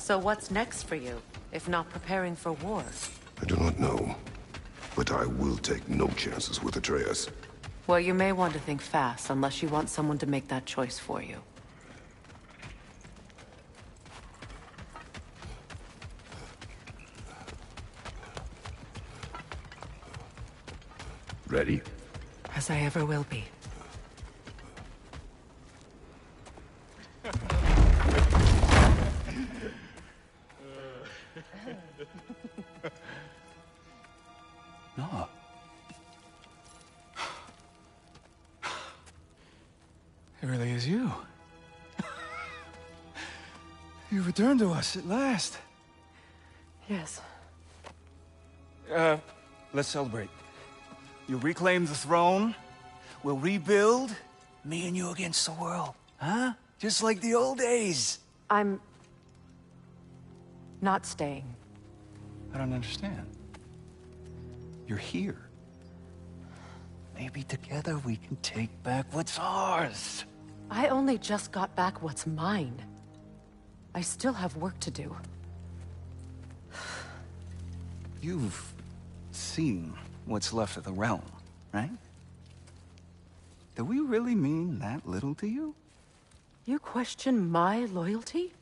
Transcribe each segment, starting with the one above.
So what's next for you, if not preparing for war? I do not know, but I will take no chances with Atreus. Well, you may want to think fast, unless you want someone to make that choice for you. Ready? As I ever will be. No. It really is you. You returned to us at last. Yes. Let's celebrate. You reclaim the throne, we'll rebuild, me and you against the world. Huh? Just like the old days. I'm... not staying. I don't understand. You're here. Maybe together we can take back what's ours. I only just got back what's mine. I still have work to do. You've seen what's left of the realm, right? Do we really mean that little to you? You question my loyalty?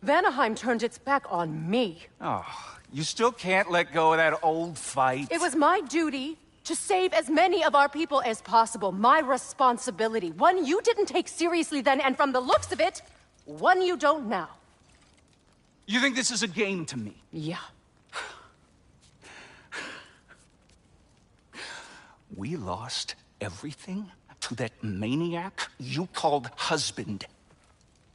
Vanaheim turned its back on me. Oh, you still can't let go of that old fight? It was my duty to save as many of our people as possible. My responsibility. One you didn't take seriously then, and from the looks of it, one you don't now. You think this is a game to me? Yeah. We lost everything to that maniac you called husband.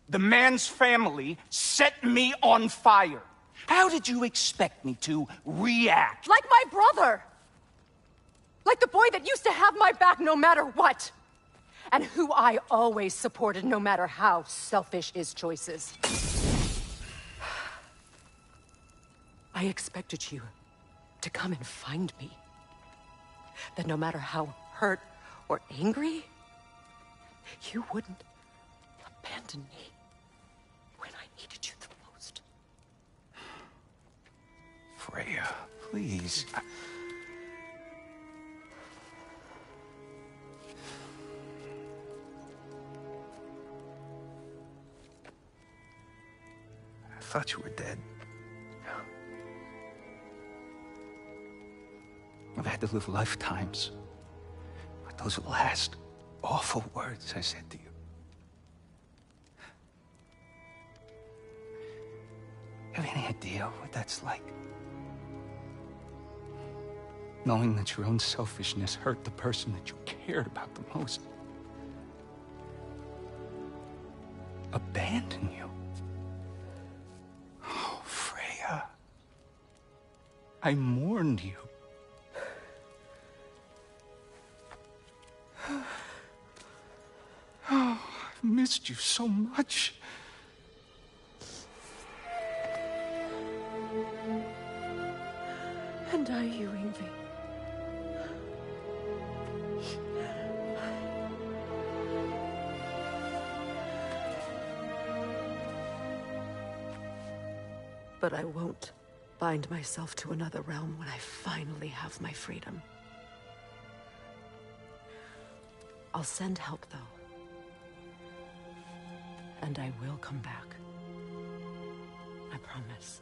The man's family set me on fire. How did you expect me to react? Like my brother! Like the boy that used to have my back no matter what! And who I always supported no matter how selfish his choices. I expected you to come and find me. That no matter how hurt or angry, you wouldn't abandon me when I needed you the most. Freya, please. I thought you were dead. I've had to live lifetimes with those last awful words I said to you. Have any idea what that's like? Knowing that your own selfishness hurt the person that you cared about the most. Abandon you. Oh, Freya. I mourned you. Oh, I've missed you so much. And are you, Yngvi? But I won't bind myself to another realm when I finally have my freedom. I'll send help, though. And I will come back. I promise.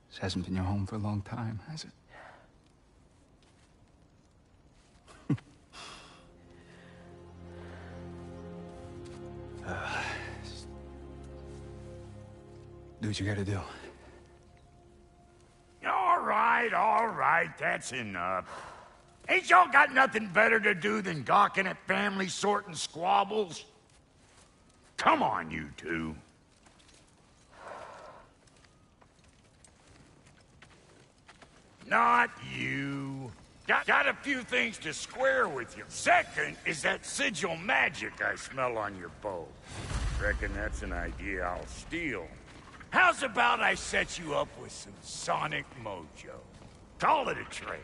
This hasn't been your home for a long time, has it? Do what you gotta do. All right, that's enough. Ain't y'all got nothing better to do than gawking at family sorting squabbles? Come on, you two. Not you. Got a few things to square with you. Second is that sigil magic I smell on your bow. Reckon that's an idea I'll steal. How's about I set you up with some sonic mojo? Call it a trade.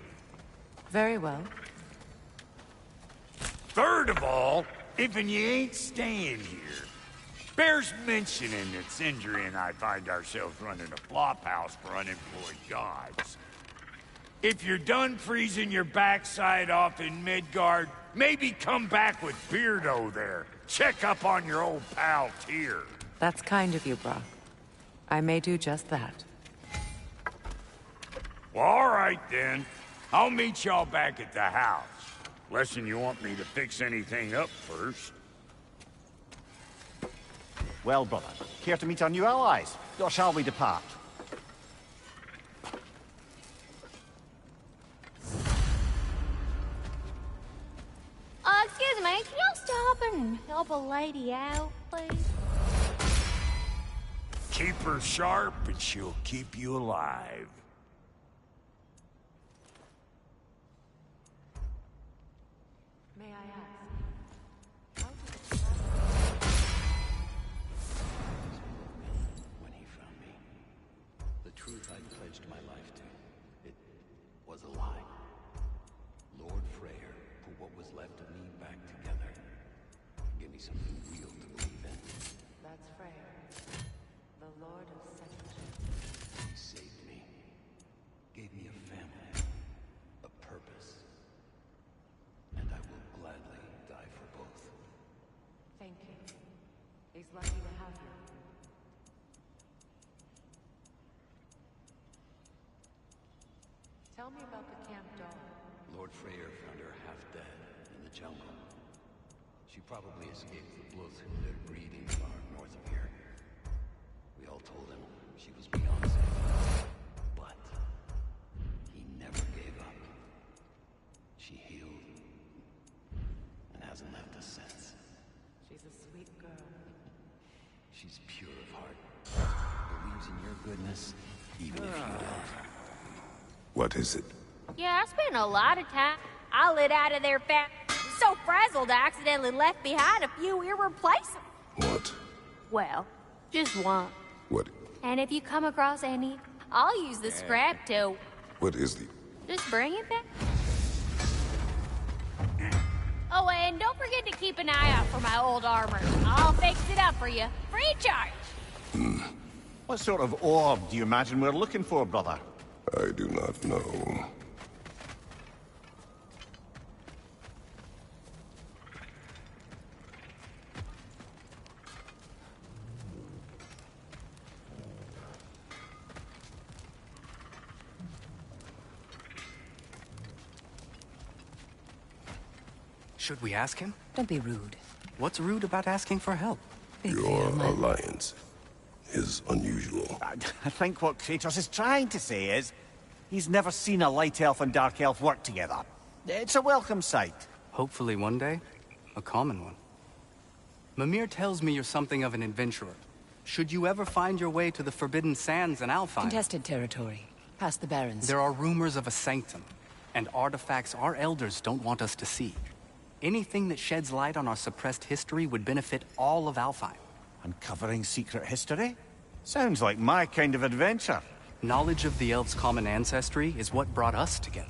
Very well. Third of all, if and you ain't staying here, bears mentioning that Sindri and I find ourselves running a flop house for unemployed gods. If you're done freezing your backside off in Midgard, maybe come back with Beardo there. Check up on your old pal Tyr. That's kind of you, Brock. I may do just that. Well, all right then. I'll meet y'all back at the house. Lesson you want me to fix anything up first. Well, brother, care to meet our new allies? Or shall we depart? Excuse me, can y'all stop and help a lady out, please? Keep her sharp and she'll keep you alive. May I ask? When he found me, the truth I'd pledged my life to, it was a lie. Lord Freyr put what was left of me back together. Give me something real to believe in. That's Freyr, the Lord of Second. He saved me, gave me a family, a purpose, and I will gladly die for both. Thank you. He's lucky to have you. Tell me about the camp dog. Lord Freyr found her half dead in the jungle. She probably escaped the Bloodhunter breeding farm north of here. We all told him she was beyond safe. But he never gave up. She healed and hasn't left us since. She's a sweet girl. She's pure of heart. Believes in your goodness, even if you don't. What is it? Yeah, I spent a lot of time. I lit out of there so frazzled I accidentally left behind a few irreplaceable. What? Well, just one. What? And if you come across any, I'll use the scrap to What is the... just bring it back. Oh, and don't forget to keep an eye out for my old armor. I'll fix it up for you, free of charge. What sort of orb do you imagine we're looking for, brother? I do not know. Should we ask him? Don't be rude. What's rude about asking for help? Your alliance is unusual. I think what Kratos is trying to say is, he's never seen a light elf and dark elf work together. It's a welcome sight. Hopefully one day, a common one. Mimir tells me you're something of an adventurer. Should you ever find your way to the Forbidden Sands in Alfheim... Contested territory. Past the Barrens. There are rumors of a sanctum, and artifacts our elders don't want us to see. Anything that sheds light on our suppressed history would benefit all of Alfheim. Uncovering secret history? Sounds like my kind of adventure. Knowledge of the elves' common ancestry is what brought us together.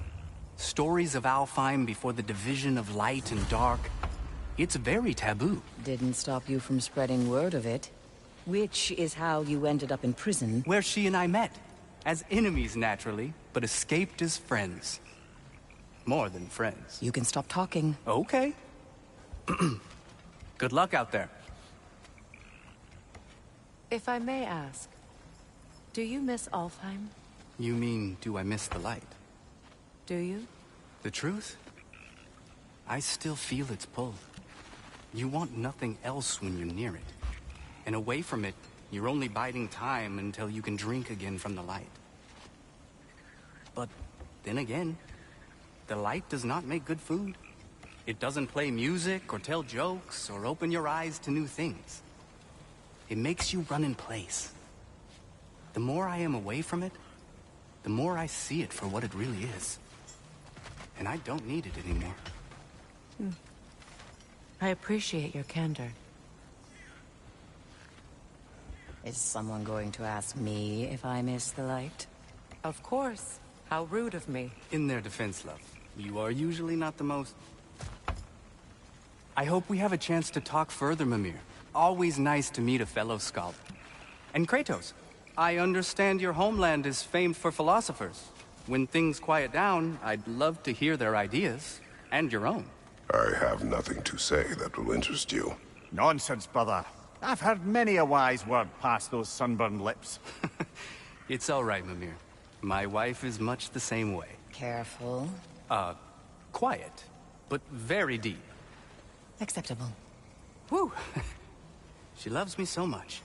Stories of Alfheim before the division of light and dark. It's very taboo. Didn't stop you from spreading word of it. Which is how you ended up in prison. Where she and I met. As enemies, naturally, but escaped as friends. More than friends. You can stop talking. Okay. Good luck out there. If I may ask, do you miss Alfheim? You mean, do I miss the light? Do you? The truth? I still feel its pull. You want nothing else when you're near it. And away from it, you're only biding time until you can drink again from the light. But then again, the light does not make good food. It doesn't play music or tell jokes or open your eyes to new things. It makes you run in place. The more I am away from it, the more I see it for what it really is. And I don't need it anymore. I appreciate your candor. Is someone going to ask me if I miss the light? Of course. How rude of me. In their defense, love, you are usually not the most... I hope we have a chance to talk further, Mimir. Always nice to meet a fellow scholar. And Kratos, I understand your homeland is famed for philosophers. When things quiet down, I'd love to hear their ideas. And your own. I have nothing to say that will interest you. Nonsense, brother. I've heard many a wise word past those sunburned lips. It's all right, Mimir. My wife is much the same way. Careful. Quiet, but very deep. Acceptable. Whew. She loves me so much.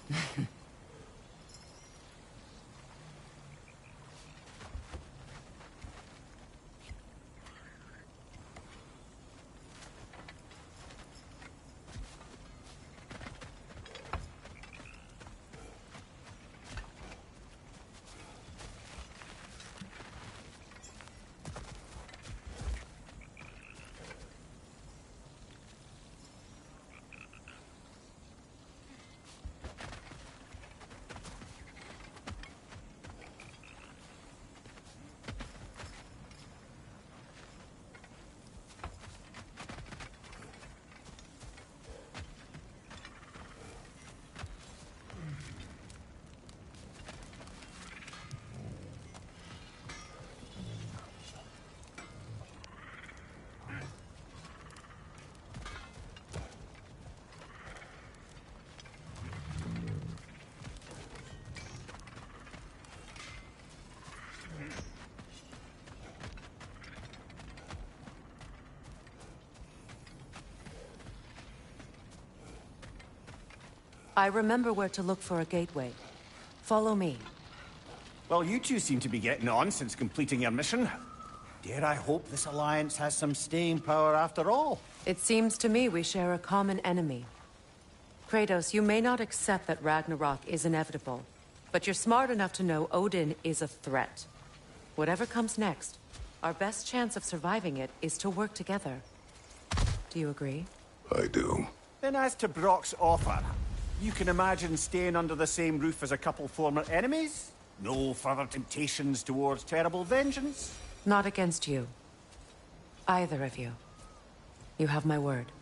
I remember where to look for a gateway. Follow me. Well, you two seem to be getting on since completing your mission. Dare I hope this alliance has some staying power after all? It seems to me we share a common enemy. Kratos, you may not accept that Ragnarok is inevitable, but you're smart enough to know Odin is a threat. Whatever comes next, our best chance of surviving it is to work together. Do you agree? I do. Then as to Brock's offer, you can imagine staying under the same roof as a couple former enemies? No further temptations towards terrible vengeance? Not against you. Either of you. You have my word.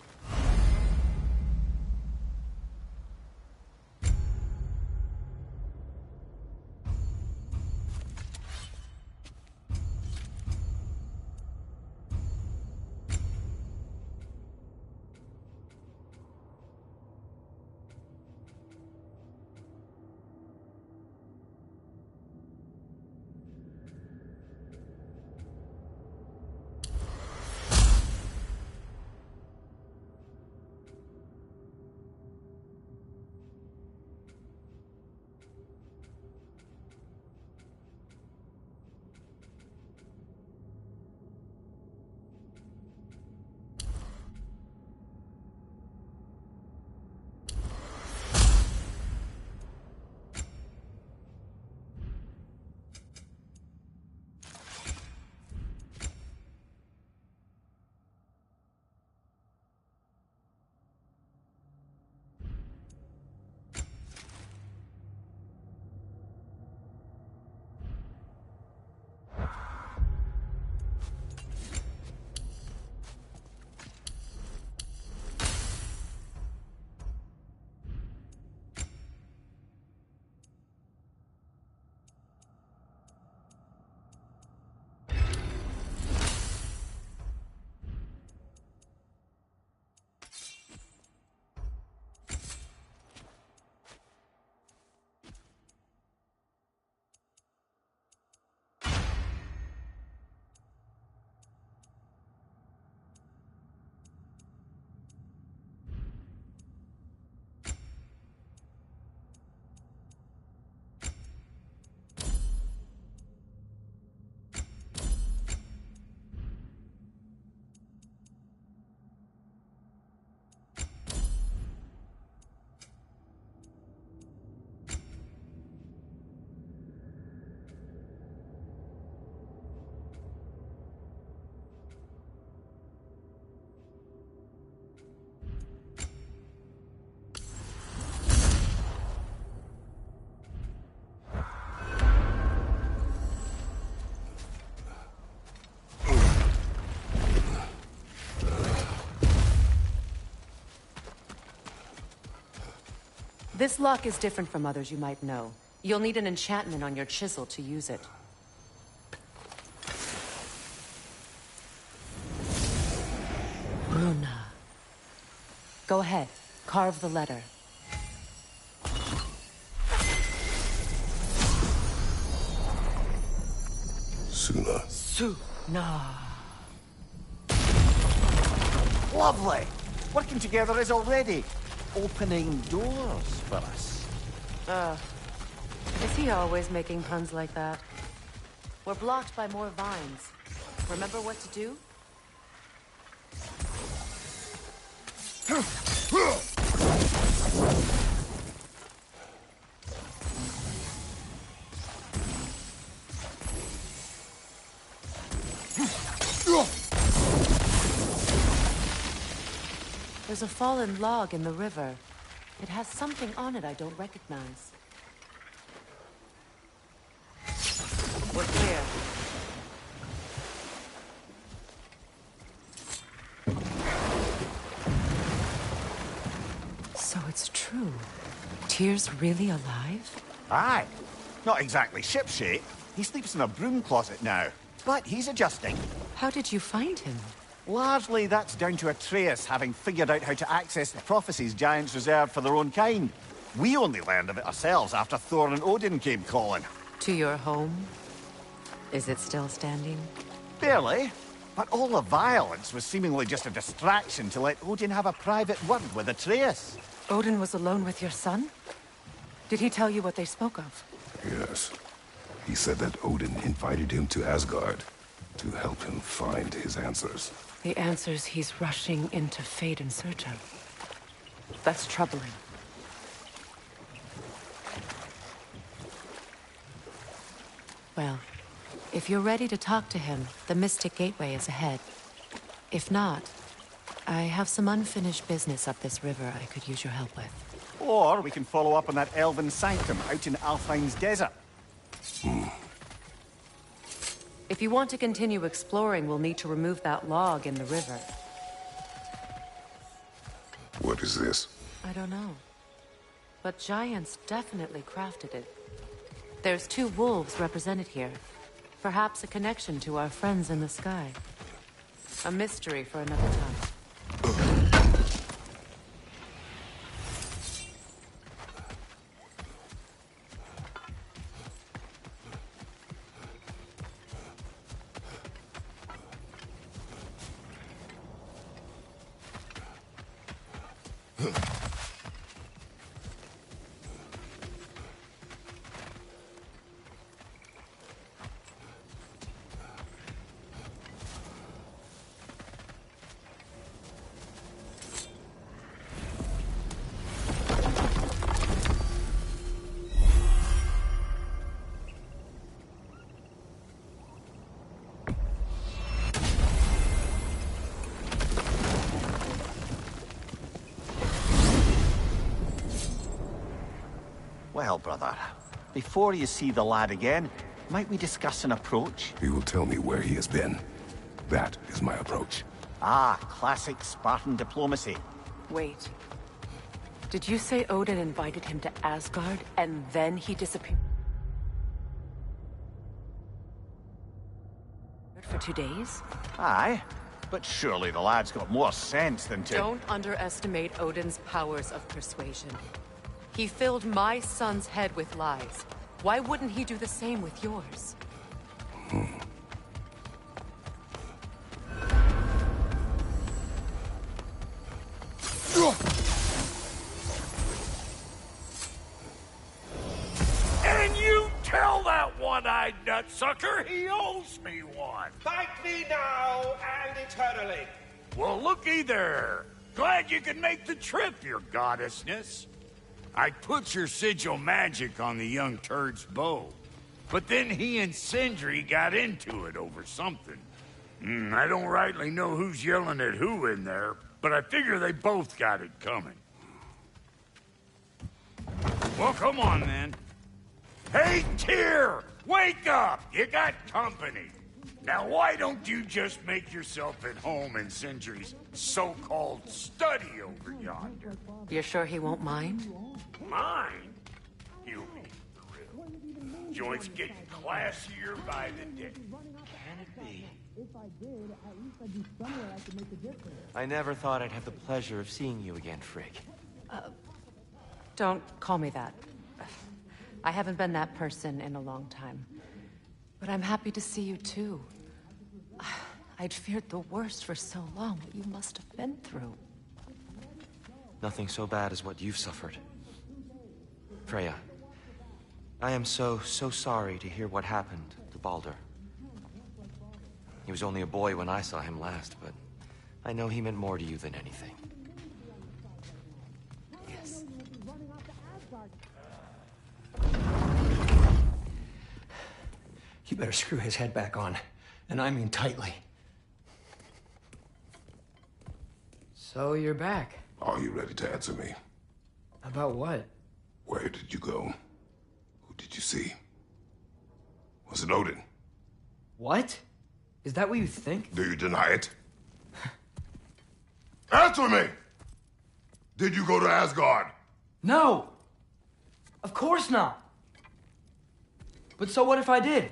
This lock is different from others you might know. You'll need an enchantment on your chisel to use it. Bruna. Go ahead. Carve the letter. Suna. Suna. Lovely! Working together is already opening doors for us. Is he always making puns like that? We're blocked by more vines. Remember what to do? There's a fallen log in the river. It has something on it I don't recognize. We're clear. So it's true. Tyr's really alive? Aye. Not exactly shipshape. He sleeps in a broom closet now. But he's adjusting. How did you find him? Largely, that's down to Atreus having figured out how to access the prophecies giants reserved for their own kind. We only learned of it ourselves after Thor and Odin came calling. To your home? Is it still standing? Barely. But all the violence was seemingly just a distraction to let Odin have a private word with Atreus. Odin was alone with your son? Did he tell you what they spoke of? Yes. He said that Odin invited him to Asgard to help him find his answers. The answers he's rushing into fate in search of. That's troubling. Well, if you're ready to talk to him, the Mystic Gateway is ahead. If not, I have some unfinished business up this river I could use your help with. Or we can follow up on that elven sanctum out in Alfheim's desert. If you want to continue exploring, we'll need to remove that log in the river. What is this? I don't know. But giants definitely crafted it. There's 2 wolves represented here. Perhaps a connection to our friends in the sky. A mystery for another time. Well, brother, before you see the lad again, might we discuss an approach? He will tell me where he has been. That is my approach. Ah, classic Spartan diplomacy. Wait. Did you say Odin invited him to Asgard, and then he disappeared? For 2 days? Aye, but surely the lad's got more sense than to... Don't underestimate Odin's powers of persuasion. He filled my son's head with lies. Why wouldn't he do the same with yours? And you tell that one-eyed nutsucker he owes me one. Fight me now and eternally. Well, looky there. Glad you can make the trip, your goddessness. I put your sigil magic on the young turd's bow, but then he and Sindri got into it over something. I don't rightly know who's yelling at who in there, but I figure they both got it coming. Well, come on, then. Hey, Tyr! Wake up! You got company. Now, why don't you just make yourself at home in Sindri's so-called study over yonder? You're sure he won't mind? Mind? You mean for real. Joint's getting classier by the day. Can it be? I never thought I'd have the pleasure of seeing you again, Frigg. Don't call me that. I haven't been that person in a long time. But I'm happy to see you too. I'd feared the worst for so long, what you must have been through. Nothing so bad as what you've suffered. Freya, I am so sorry to hear what happened to Baldur. He was only a boy when I saw him last, but I know he meant more to you than anything. Yes. You better screw his head back on, and I mean tightly. So you're back. Are you ready to answer me? About what? Where did you go? Who did you see? Was it Odin? What? Is that what you think? Do you deny it? Answer me! Did you go to Asgard? No! Of course not! But so what if I did?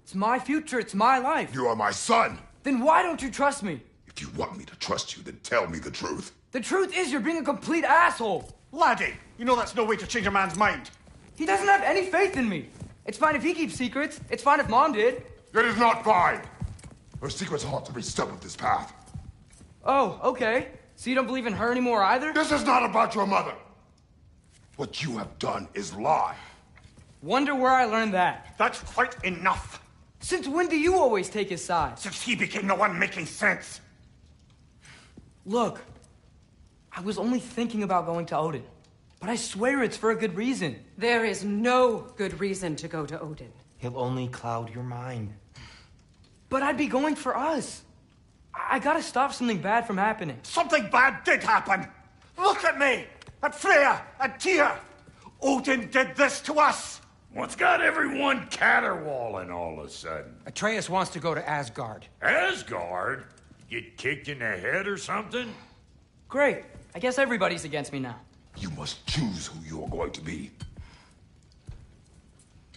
It's my future, it's my life. You are my son! Then why don't you trust me? If you want me to trust you, then tell me the truth. The truth is you're being a complete asshole! Laddie, you know that's no way to change a man's mind. He doesn't have any faith in me. It's fine if he keeps secrets. It's fine if Mom did. It is not fine! Her secrets haunt every step of this path. Oh, okay. So you don't believe in her anymore either? This is not about your mother. What you have done is lie. Wonder where I learned that. That's quite enough. Since when do you always take his side? Since he became the one making sense. Look, I was only thinking about going to Odin. But I swear it's for a good reason. There is no good reason to go to Odin. He'll only cloud your mind. But I'd be going for us. I gotta stop something bad from happening. Something bad did happen. Look at me, at Freya, at Tyr. Odin did this to us. What's got everyone caterwauling all of a sudden? Atreus wants to go to Asgard. Asgard? Get kicked in the head or something? Great. I guess everybody's against me now. You must choose who you are going to be.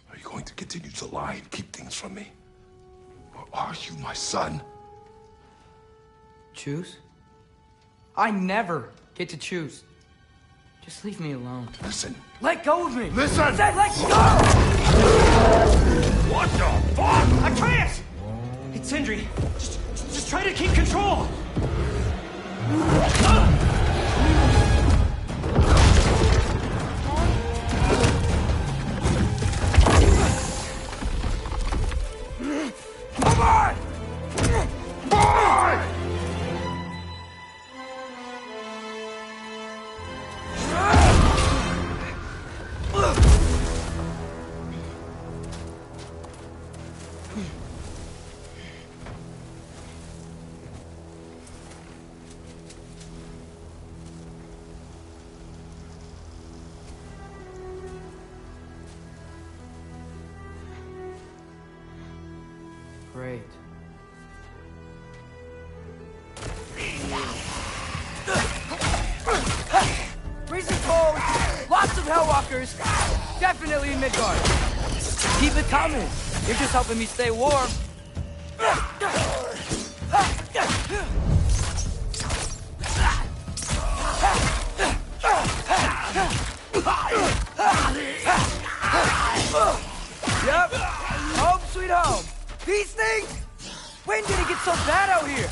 Are you going to continue to lie and keep things from me? Or are you my son? Choose? I never get to choose. Just leave me alone. Listen. Let go of me! Listen! I said let go! What the fuck? Atreus! It's Sindri. Just try to keep control. Come on! Boy! Great. Freezing cold, lots of Hellwalkers, definitely in Midgard. Keep it coming. You're just helping me stay warm. Yep, home sweet home. These things? When did it get so bad out here?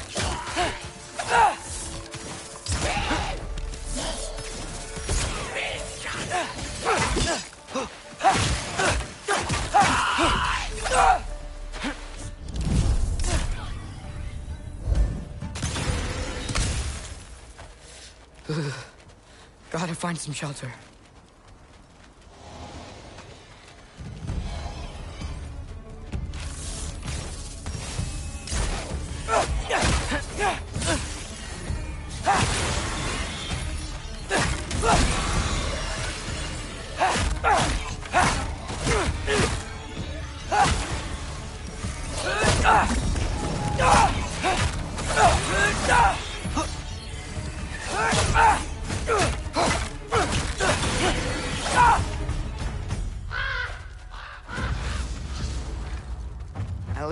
Gotta find some shelter.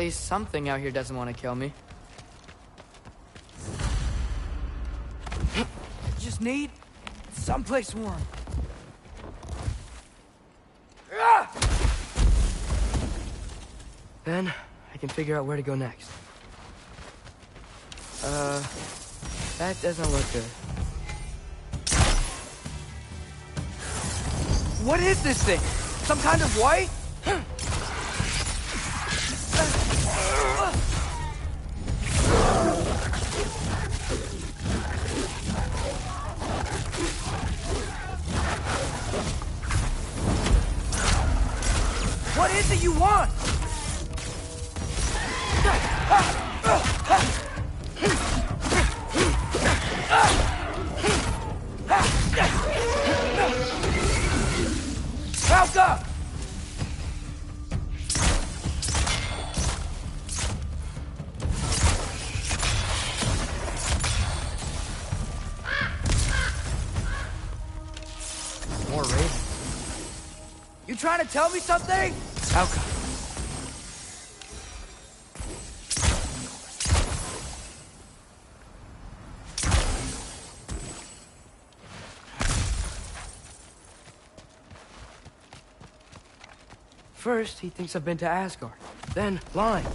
least something out here doesn't want to kill me. Just need someplace warm. Then I can figure out where to go next. That doesn't look good. What is this thing? Some kind of white? What is it you want? Back up! More ravens. You trying to tell me something? Alka. First, he thinks I've been to Asgard. Then, lying.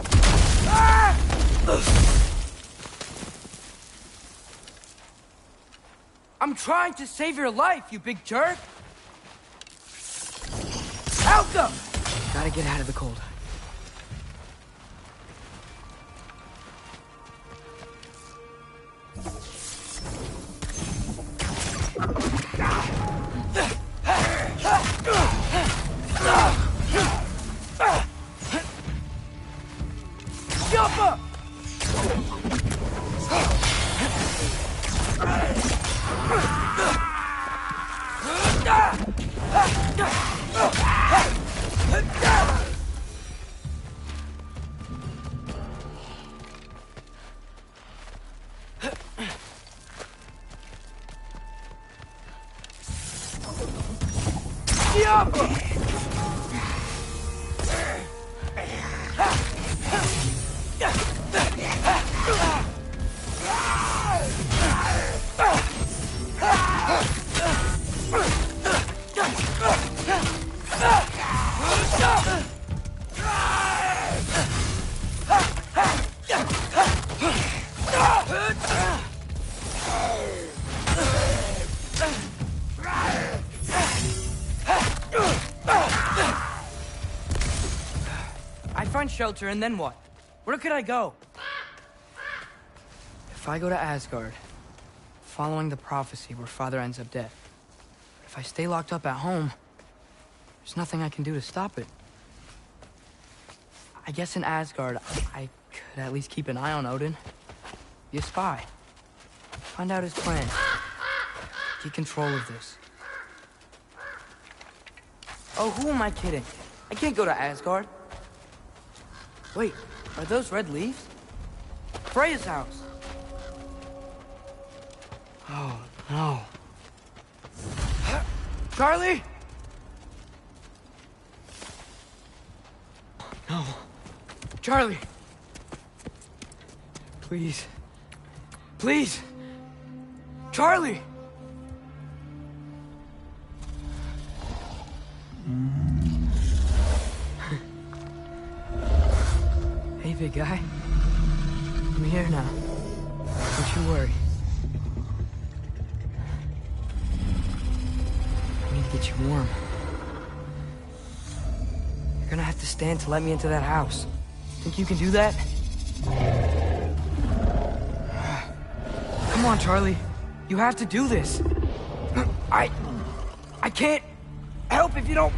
Ah! I'm trying to save your life, you big jerk! Alka! Gotta get out of the cold. Jump up! I'd find shelter, and then what? Where could I go? If I go to Asgard, following the prophecy where Father ends up dead. If I stay locked up at home, there's nothing I can do to stop it. I guess in Asgard, I could at least keep an eye on Odin. Be a spy. Find out his plan. Get control of this. Oh, who am I kidding? I can't go to Asgard. Wait, are those red leaves? Freya's house. Oh, no. Charlie? No. Charlie. Please. Please. Charlie! Hey, big guy. I'm here now. Don't you worry. I need to get you warm. You're gonna have to stand to let me into that house. Think you can do that? Come on, Charlie. You have to do this. I can't help if you don't...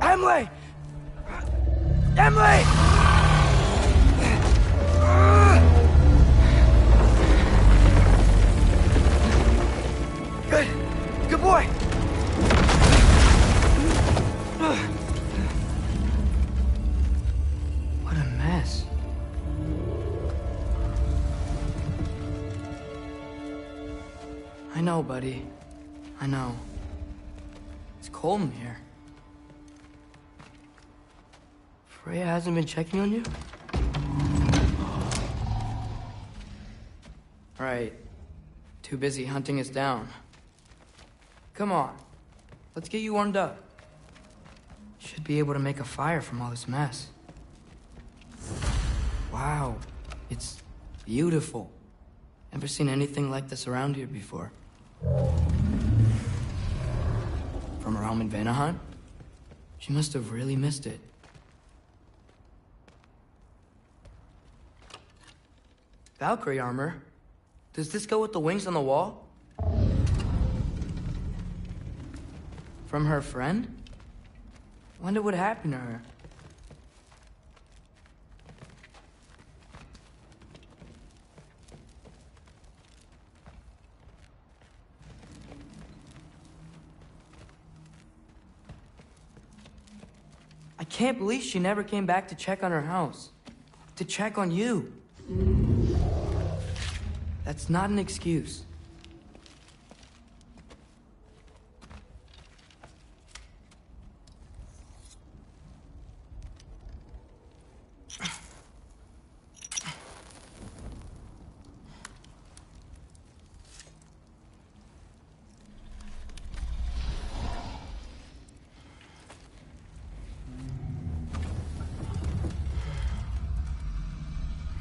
Emily! Emily! Good. Good boy. What a mess. I know, buddy. I know. It's cold in here. Freya hasn't been checking on you? Right. Too busy hunting us down. Come on. Let's get you warmed up. Should be able to make a fire from all this mess. Wow. It's beautiful. Never seen anything like this around here before. From her home in Vanaheim? She must have really missed it. Valkyrie armor? Does this go with the wings on the wall? From her friend? Wonder what happened to her. I can't believe she never came back to check on her house. To check on you. That's not an excuse.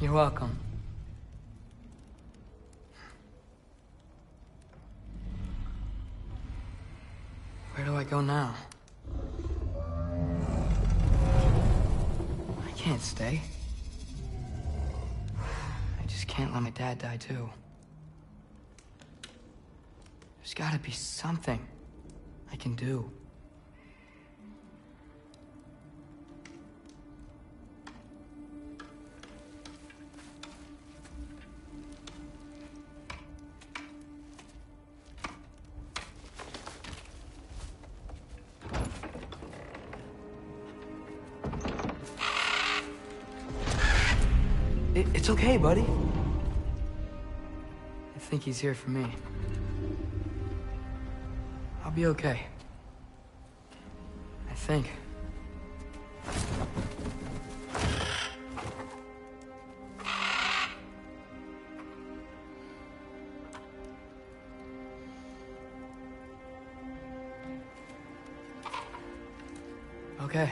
You're welcome. Where do I go now? I can't stay. I just can't let my dad die too. There's gotta be something I can do. It's okay, buddy. I think he's here for me. I'll be okay. I think. Okay.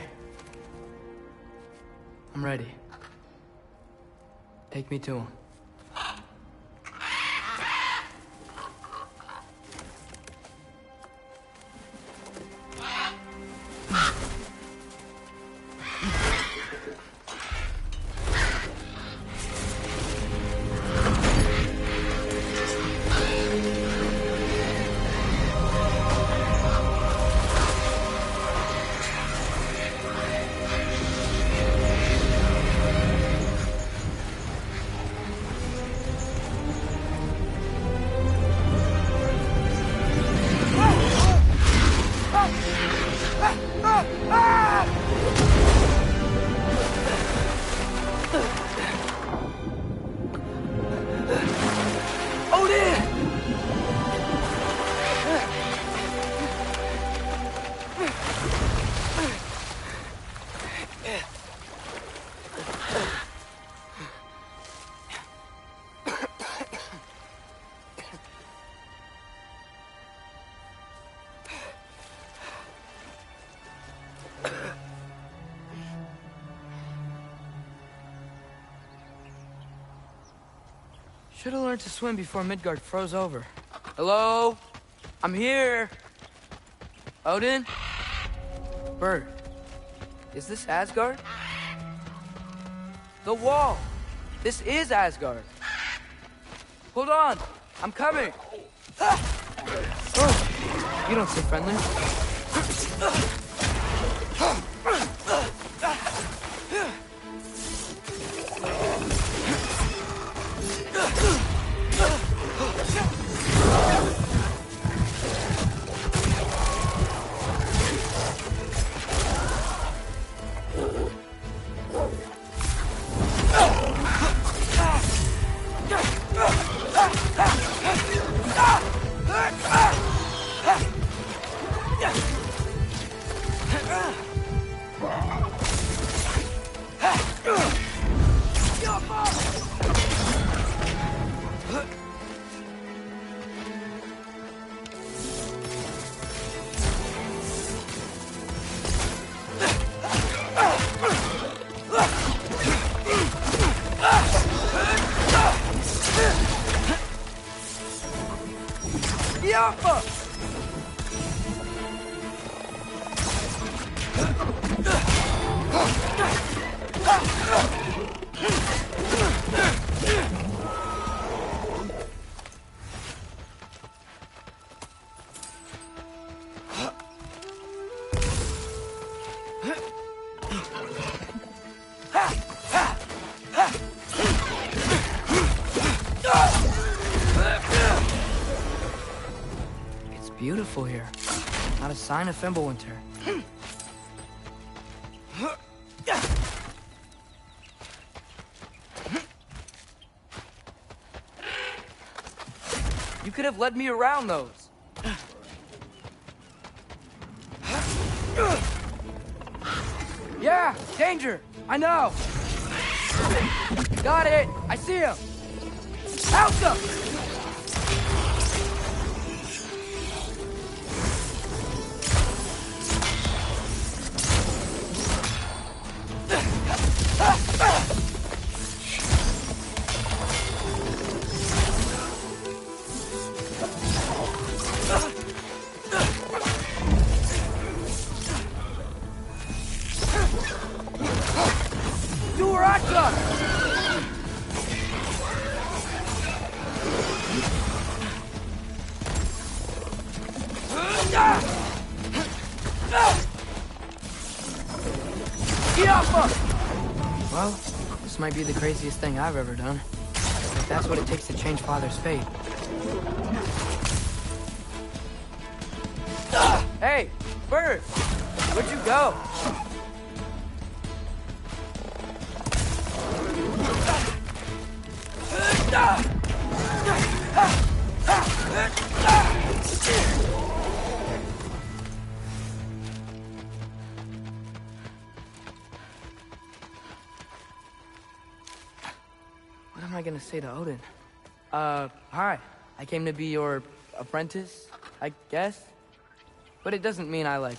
I'm ready. Take me to him. Should have learned to swim before Midgard froze over. Hello? I'm here. Odin? Bird. Is this Asgard? The wall. This is Asgard. Hold on. I'm coming. Oh, you don't seem friendly. Yappa! It's beautiful here. Not a sign of Fimbulwinter. You could have led me around those. Yeah, danger! I know! Got it! I see him! Out them! Well, this might be the craziest thing I've ever done. If that's what it takes to change Father's fate. Hey, Bird! Where'd you go? What am I gonna say to Odin? Hi. I came to be your apprentice, I guess? But it doesn't mean I, like,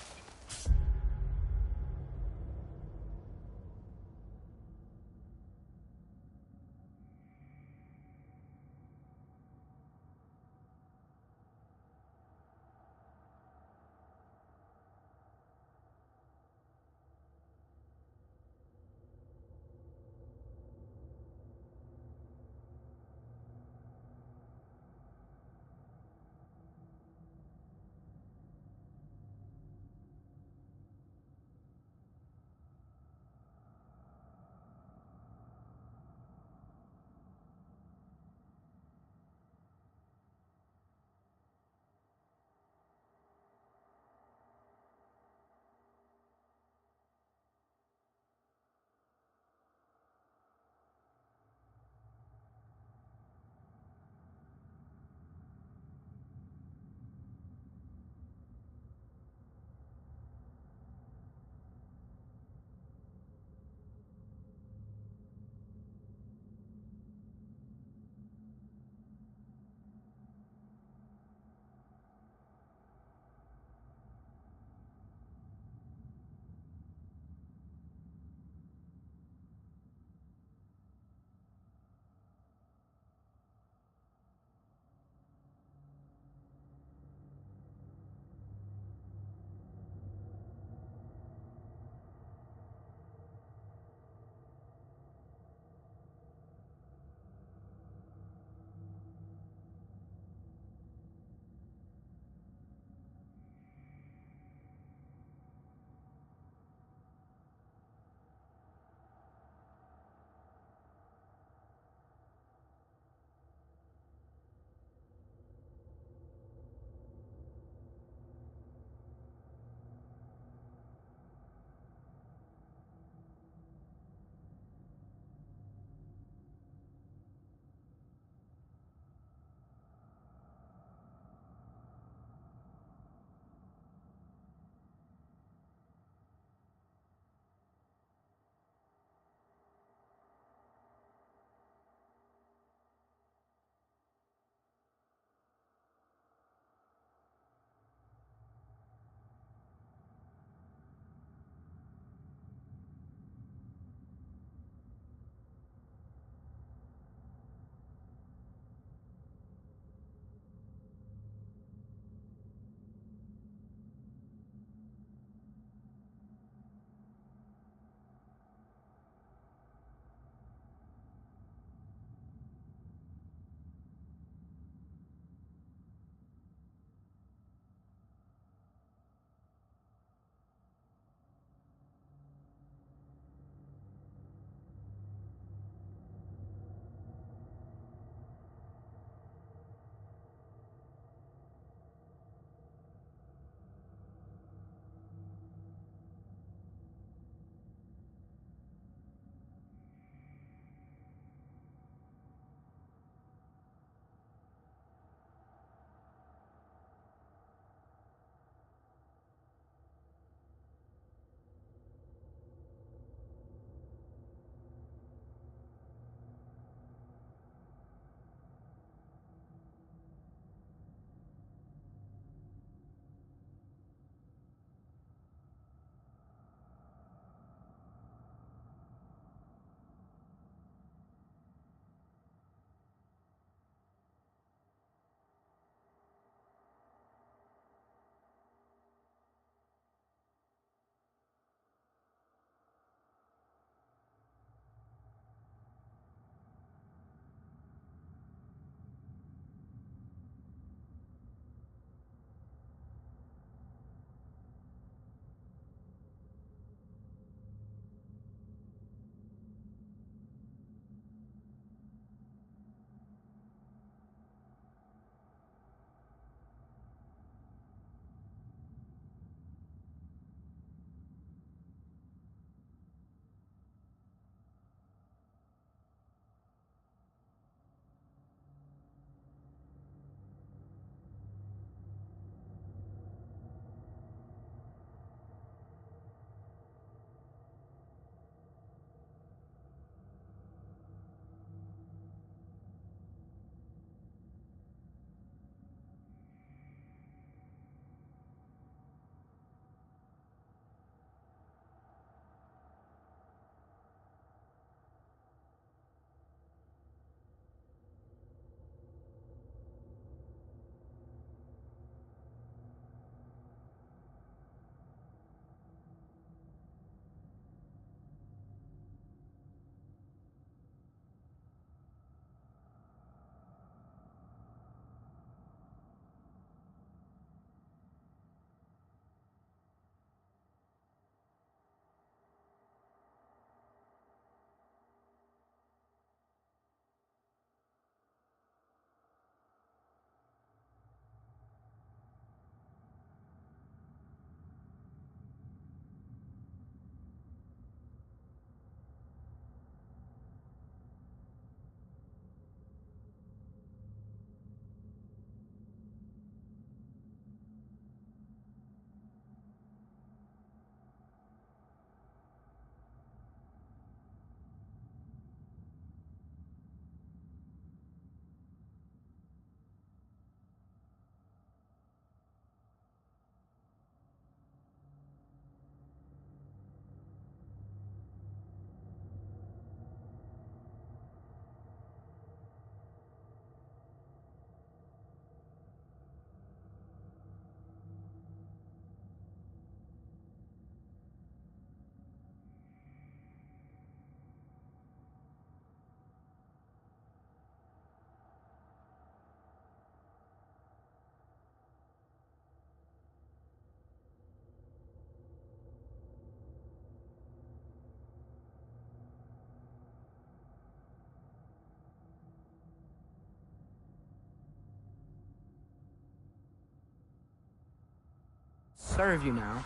serve you now.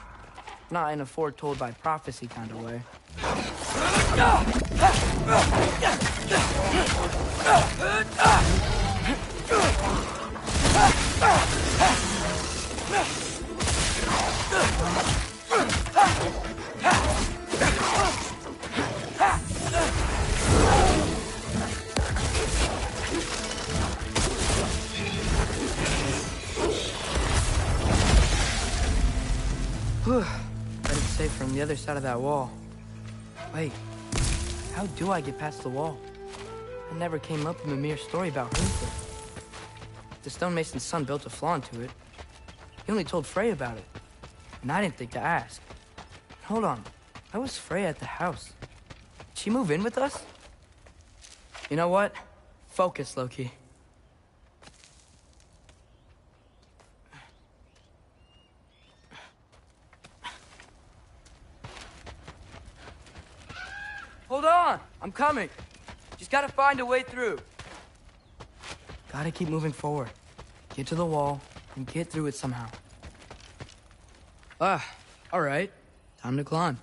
Not in a foretold by prophecy kind of way. Better safe from the other side of that wall. Wait, how do I get past the wall? It never came up in Mimir's story about Herncliff. The stonemason's son built a flaw into it. He only told Frey about it, and I didn't think to ask. Hold on, why was Frey at the house? Did she move in with us? You know what? Focus, Loki. Hold on! I'm coming! Just gotta find a way through. Gotta keep moving forward. Get to the wall, and get through it somehow. Alright. Time to climb.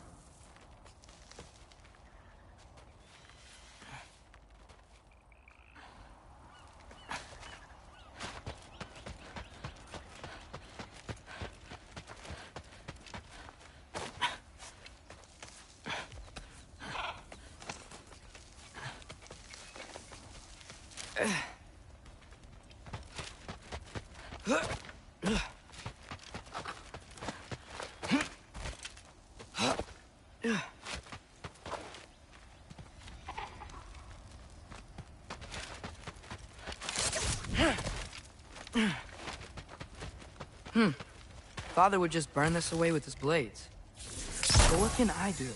Father would just burn this away with his blades. But what can I do?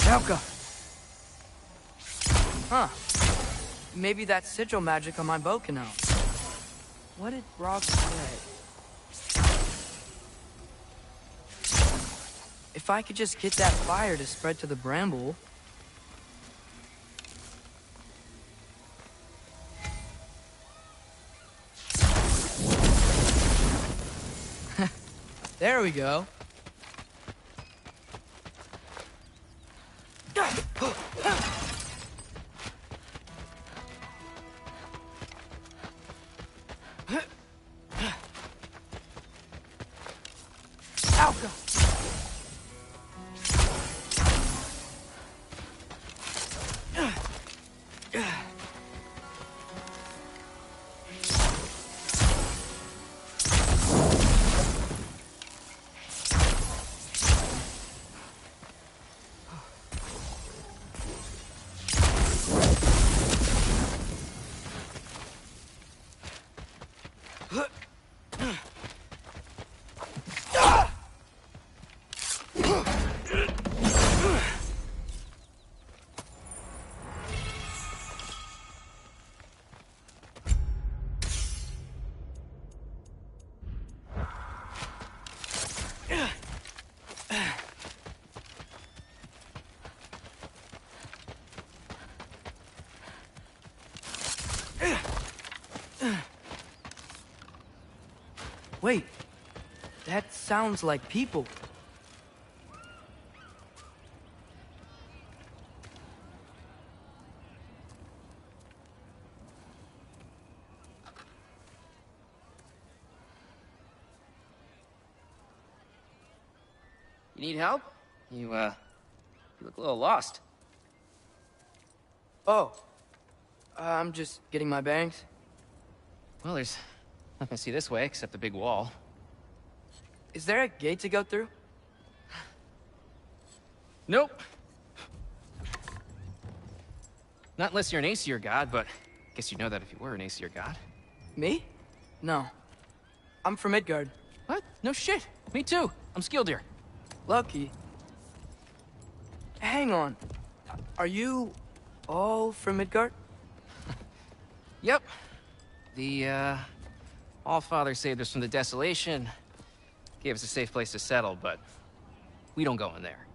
Elka! Huh. Maybe that sigil magic on my bow can help. What did Rob say? If I could just get that fire to spread to the bramble... There we go. Wait, that sounds like people. You need help? You look a little lost. Oh, I'm just getting my bearings. Well, there's nothing to see this way except the big wall. Is there a gate to go through? Nope. Not unless you're an Aesir god, but I guess you'd know that if you were an Aesir god. Me? No. I'm from Midgard. What? No shit. Me too. I'm Skildir. Lucky. Hang on. Are you all from Midgard? Yep. The, Allfather saved us from the desolation. Gave us a safe place to settle, but we don't go in there.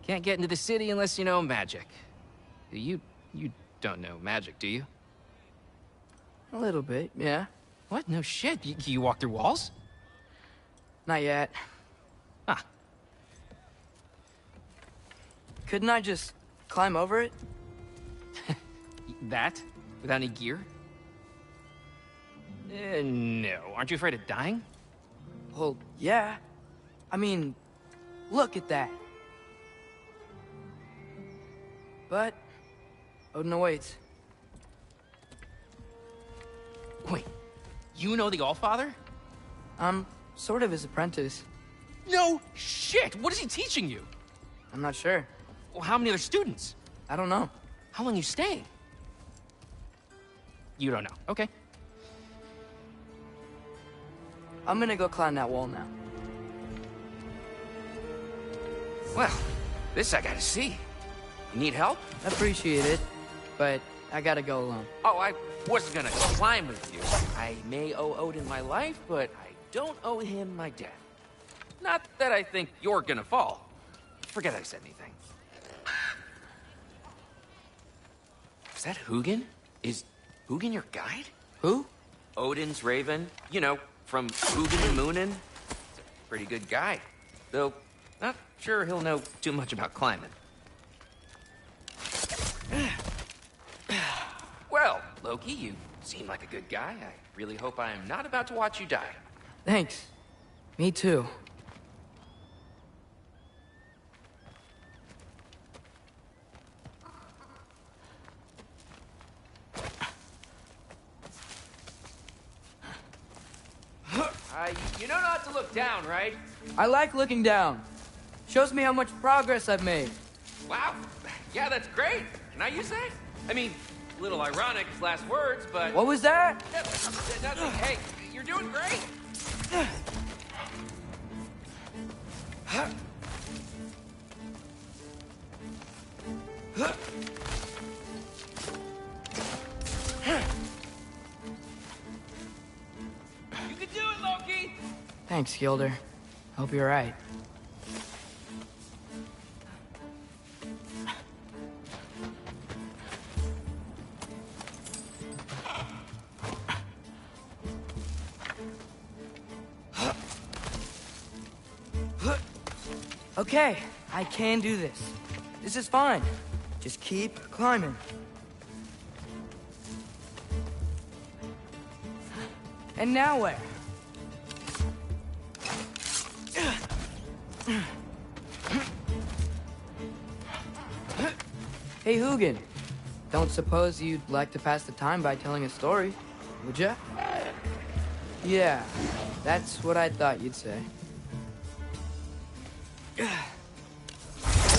Can't get into the city unless you know magic. You don't know magic, do you? A little bit, yeah. What? No shit. You walk through walls? Not yet. couldn't I just climb over it? That? Without any gear? No. Aren't you afraid of dying? Well, yeah. I mean, look at that. But Odin awaits. Wait, you know the Allfather? I'm sort of his apprentice. No shit! What is he teaching you? I'm not sure. Well, how many other students? I don't know. How long you staying? You don't know. Okay. I'm gonna go climb that wall now. Well, this I gotta see. You need help? Appreciate it, but I gotta go alone. Oh, I wasn't gonna climb with you. I may owe Odin my life, but I don't owe him my death. Not that I think you're gonna fall. Forget I said anything. Is that Hugin? Is Hugin your guide? Who? Odin's raven. You know, from Hugin and Moonin. Pretty good guy. Though, not sure he'll know too much about climbing. Well, Loki, you seem like a good guy. I really hope I am not about to watch you die. Thanks. Me too. You know not to look down, right? I like looking down. Shows me how much progress I've made. Wow. Yeah, that's great. Can I use that? I mean, a little ironic, his last words, but... What was that? Nothing. Hey, you're doing great. You can do it, Loki! Thanks, Gilder. Hope you're right. Okay, I can do this. This is fine. Just keep climbing. And now where? Hey, Hugin. Don't suppose you'd like to pass the time by telling a story, would ya? Yeah, that's what I thought you'd say.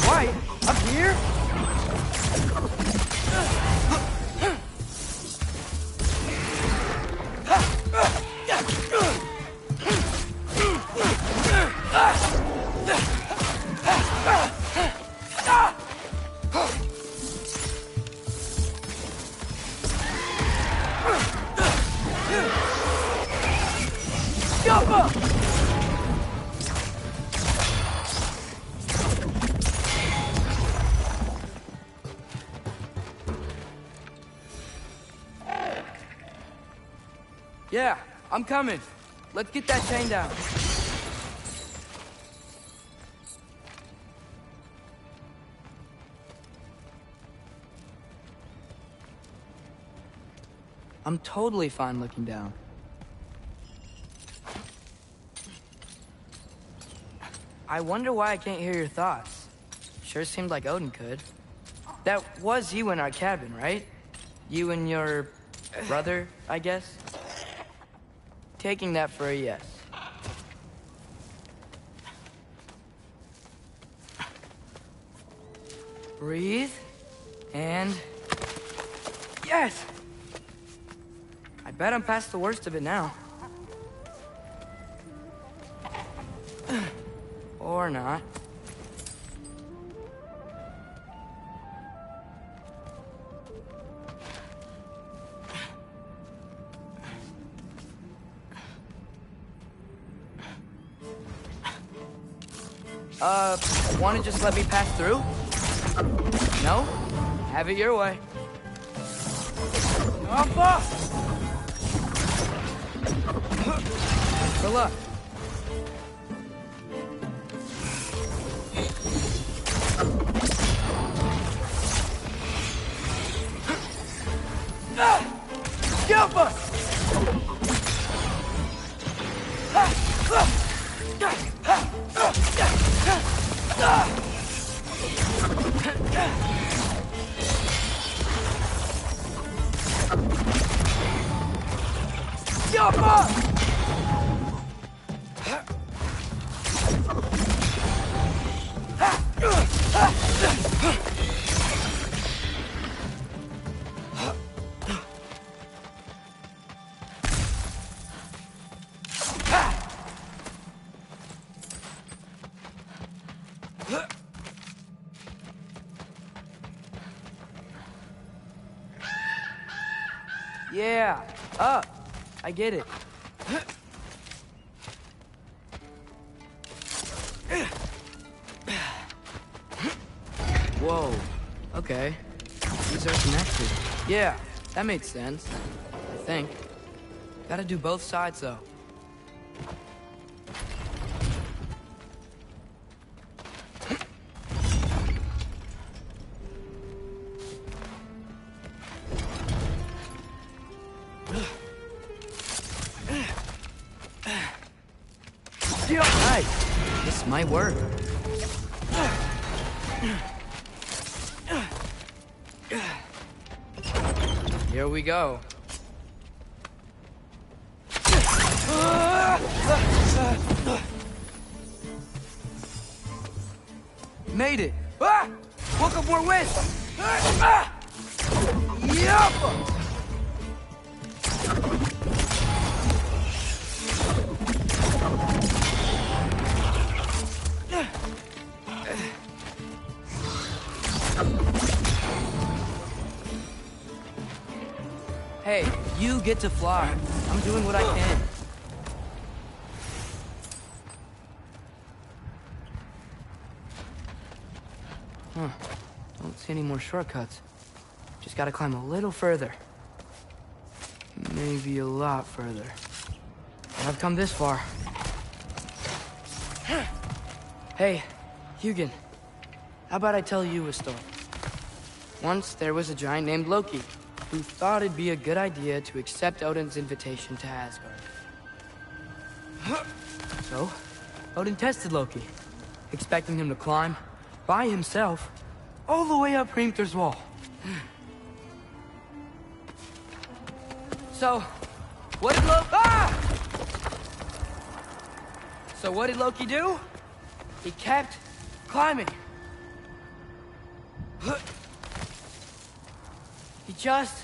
Why? Up here? Yeah, I'm coming. Let's get that chain down. I'm totally fine looking down. I wonder why I can't hear your thoughts. Sure seemed like Odin could. That was you in our cabin, right? You and your brother, I guess? Taking that for a yes. Breathe, and... Yes! I bet I'm past the worst of it now. Or not. Wanna just let me pass through? No? Have it your way. Alpha! For luck. Yeah, up. I get it. Whoa. Okay. These are connected. Yeah, that makes sense. I think. Gotta do both sides, though. Nice. This might work. Here we go. Made it. Ah! Woke up more wind. Yup! Hey, you get to fly. I'm doing what I can. Huh. Don't see any more shortcuts. Just gotta climb a little further. Maybe a lot further. But I've come this far. Hey, Hugin. How about I tell you a story? Once there was a giant named Loki, who thought it'd be a good idea to accept Odin's invitation to Asgard. So, Odin tested Loki, expecting him to climb, by himself, all the way up Hrimthur's wall. So, what did Loki do? He kept climbing. He just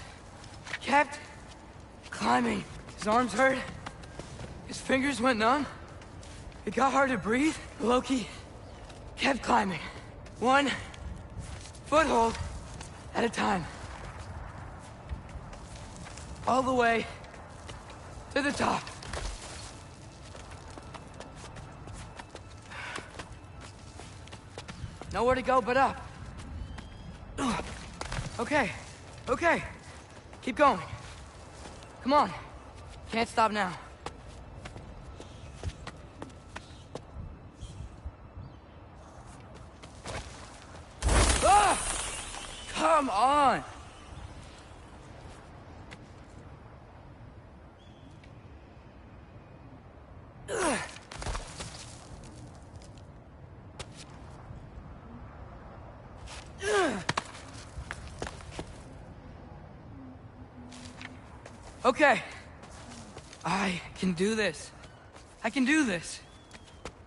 kept climbing. His arms hurt. His fingers went numb. It got hard to breathe. Loki kept climbing. One foothold at a time. All the way to the top. Nowhere to go but up. Okay. Okay. Keep going. Come on. Can't stop now. Ah! Come on! Okay. I can do this. I can do this.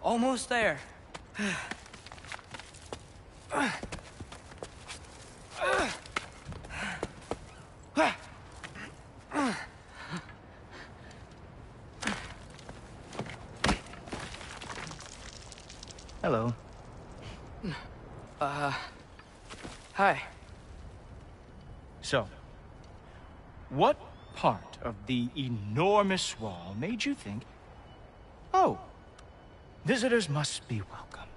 Almost there. Hello. Hi. So, what part of the enormous wall made you think, oh, visitors must be welcome?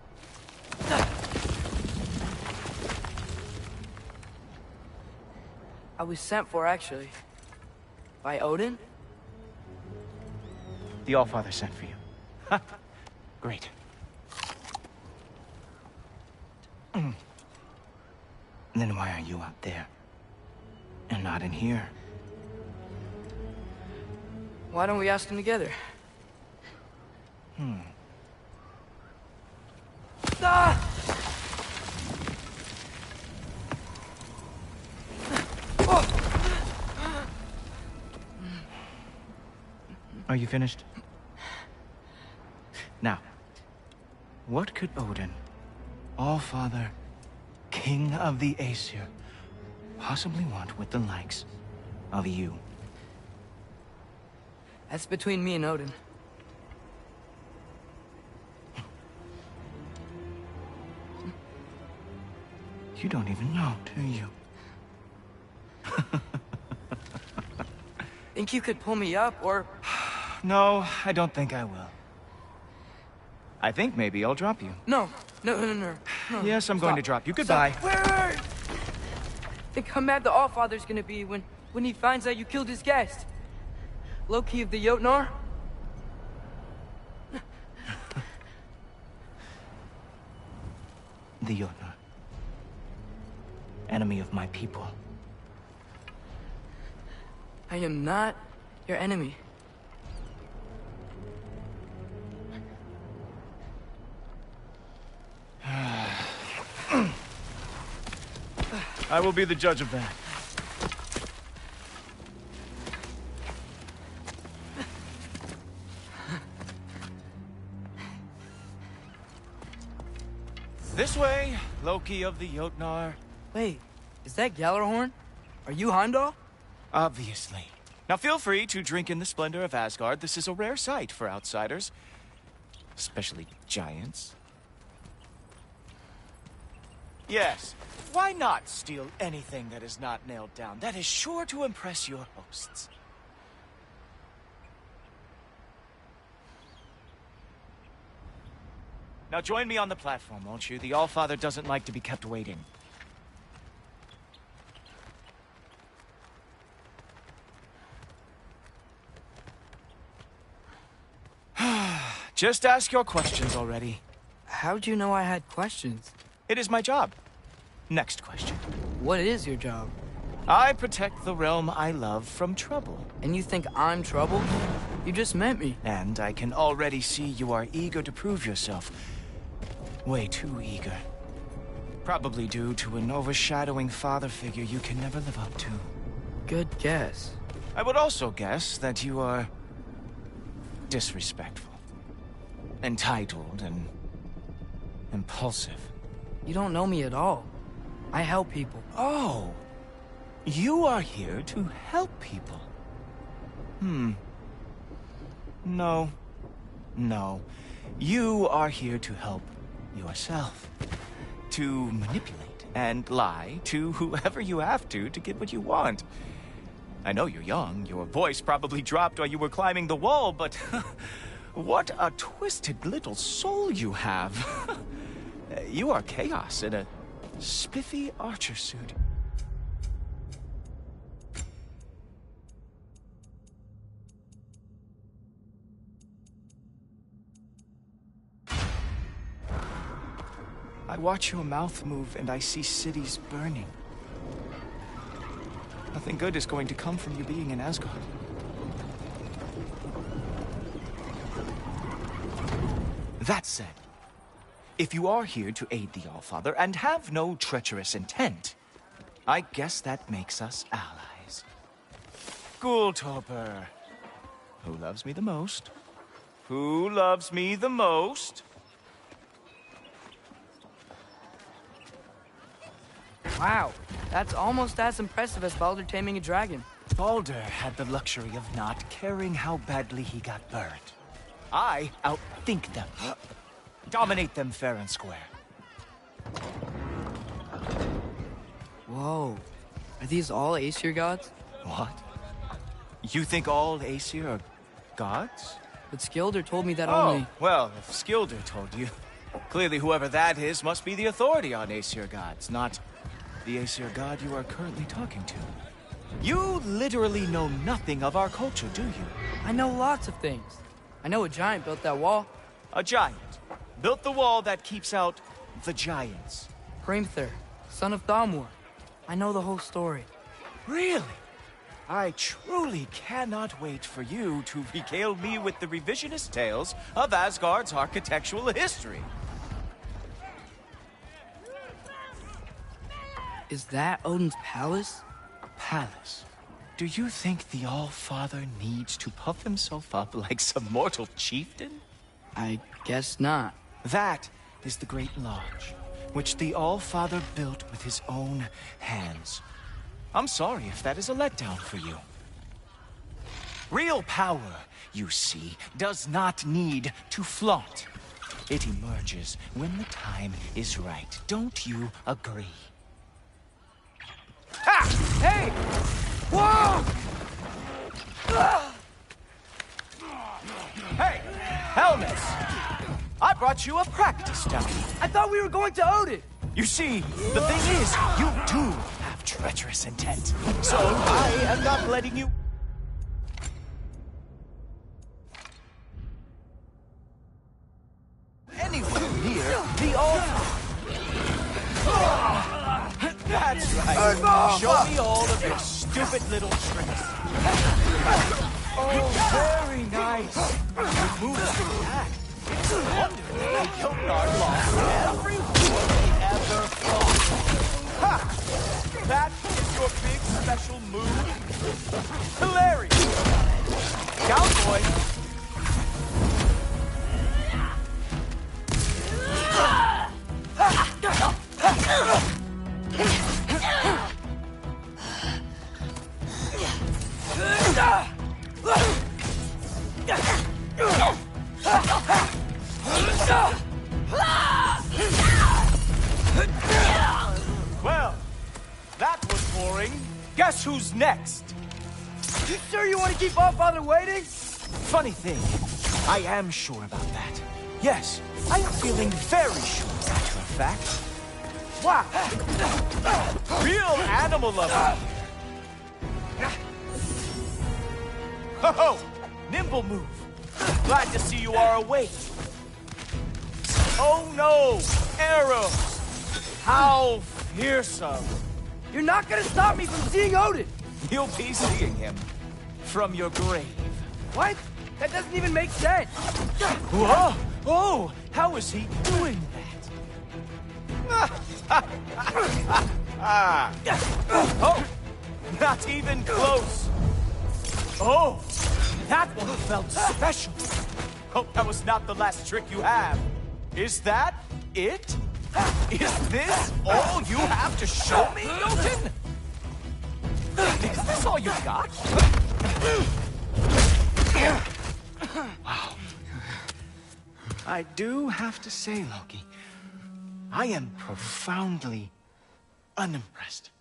I was sent for, actually. By Odin? The Allfather sent for you. Ha! Great. Then why are you out there? And not in here? Why don't we ask them together? Are you finished? Now, what could Odin, All-Father, King of the Aesir, possibly want with the likes of you? That's between me and Odin. You don't even know, do you? Think you could pull me up, or... No, I don't think I will. I think maybe I'll drop you. No. Yes, I'm going to drop you. Goodbye. Wait. Think how mad the Allfather's gonna be when he finds out you killed his guest. Loki of the Jotnar? The Jotnar. Enemy of my people. I am not your enemy. I will be the judge of that. This way, Loki of the Jotnar. Wait, is that Gjallarhorn? Are you Heimdall? Obviously. Now feel free to drink in the splendor of Asgard. This is a rare sight for outsiders. Especially giants. Yes, why not steal anything that is not nailed down? That is sure to impress your hosts. Now join me on the platform, won't you? The Allfather doesn't like to be kept waiting. Just ask your questions already. How'd you know I had questions? It is my job. Next question. What is your job? I protect the realm I love from trouble. And you think I'm trouble? You just met me. And I can already see you are eager to prove yourself. Way too eager. Probably due to an overshadowing father figure you can never live up to. Good guess. I would also guess that you are disrespectful, entitled, and impulsive. You don't know me at all. I help people. Oh, you are here to help people. No. You are here to help yourself. To manipulate and lie to whoever you have to get what you want. I know you're young. Your voice probably dropped while you were climbing the wall, but what a twisted little soul you have. You are chaos in a spiffy archer suit. I watch your mouth move and I see cities burning. Nothing good is going to come from you being in Asgard. That said, if you are here to aid the Allfather and have no treacherous intent, I guess that makes us allies. Gultoper. Who loves me the most? Who loves me the most? Wow, that's almost as impressive as Baldur taming a dragon. Baldur had the luxury of not caring how badly he got burned. I outthink them. Dominate them fair and square. Whoa. Are these all Aesir gods? What? You think all Aesir are gods? But Skilder told me that only... well, if Skilder told you, clearly whoever that is must be the authority on Aesir gods, not the Aesir god you are currently talking to. You literally know nothing of our culture, do you? I know lots of things. I know a giant built that wall. A giant built the wall that keeps out the giants. Hrimthur, son of Thamur. I know the whole story. Really? I truly cannot wait for you to regale me with the revisionist tales of Asgard's architectural history. Is that Odin's palace? Palace? Do you think the All-Father needs to puff himself up like some mortal chieftain? I guess not. That is the Great Lodge, which the All-Father built with his own hands. I'm sorry if that is a letdown for you. Real power, you see, does not need to flaunt. It emerges when the time is right. Don't you agree? Ha! Hey! Whoa! Hey, helmets! I brought you a practice dummy. I thought we were going to Odin! You see, the thing is, you do have treacherous intent. So I am not letting you... anywhere near the altar. That's right. Show me all of your stupid little tricks. Oh, very nice. You moved so fast. It's a wonder that Yonard lost every war he ever fought. Ha! That is your big special move? Hilarious. Cowboy. Well, that was boring. Guess who's next? You sure you want to keep All-Father waiting? Funny thing, I am sure about that. Yes, I am feeling very sure, matter of fact. Wow! Real animal lover! Ho-ho! Nimble move! Glad to see you are awake. Oh no! Arrows! How fearsome! You're not gonna stop me from seeing Odin! You'll be seeing him from your grave. What? That doesn't even make sense! Whoa! Oh! How is he doing that? Oh! Not even close! Oh! That one felt special! Hope that was not the last trick you have. Is that it? Is this all you have to show me, Jotun? Is this all you got? Wow. I do have to say, Loki, I am profoundly unimpressed.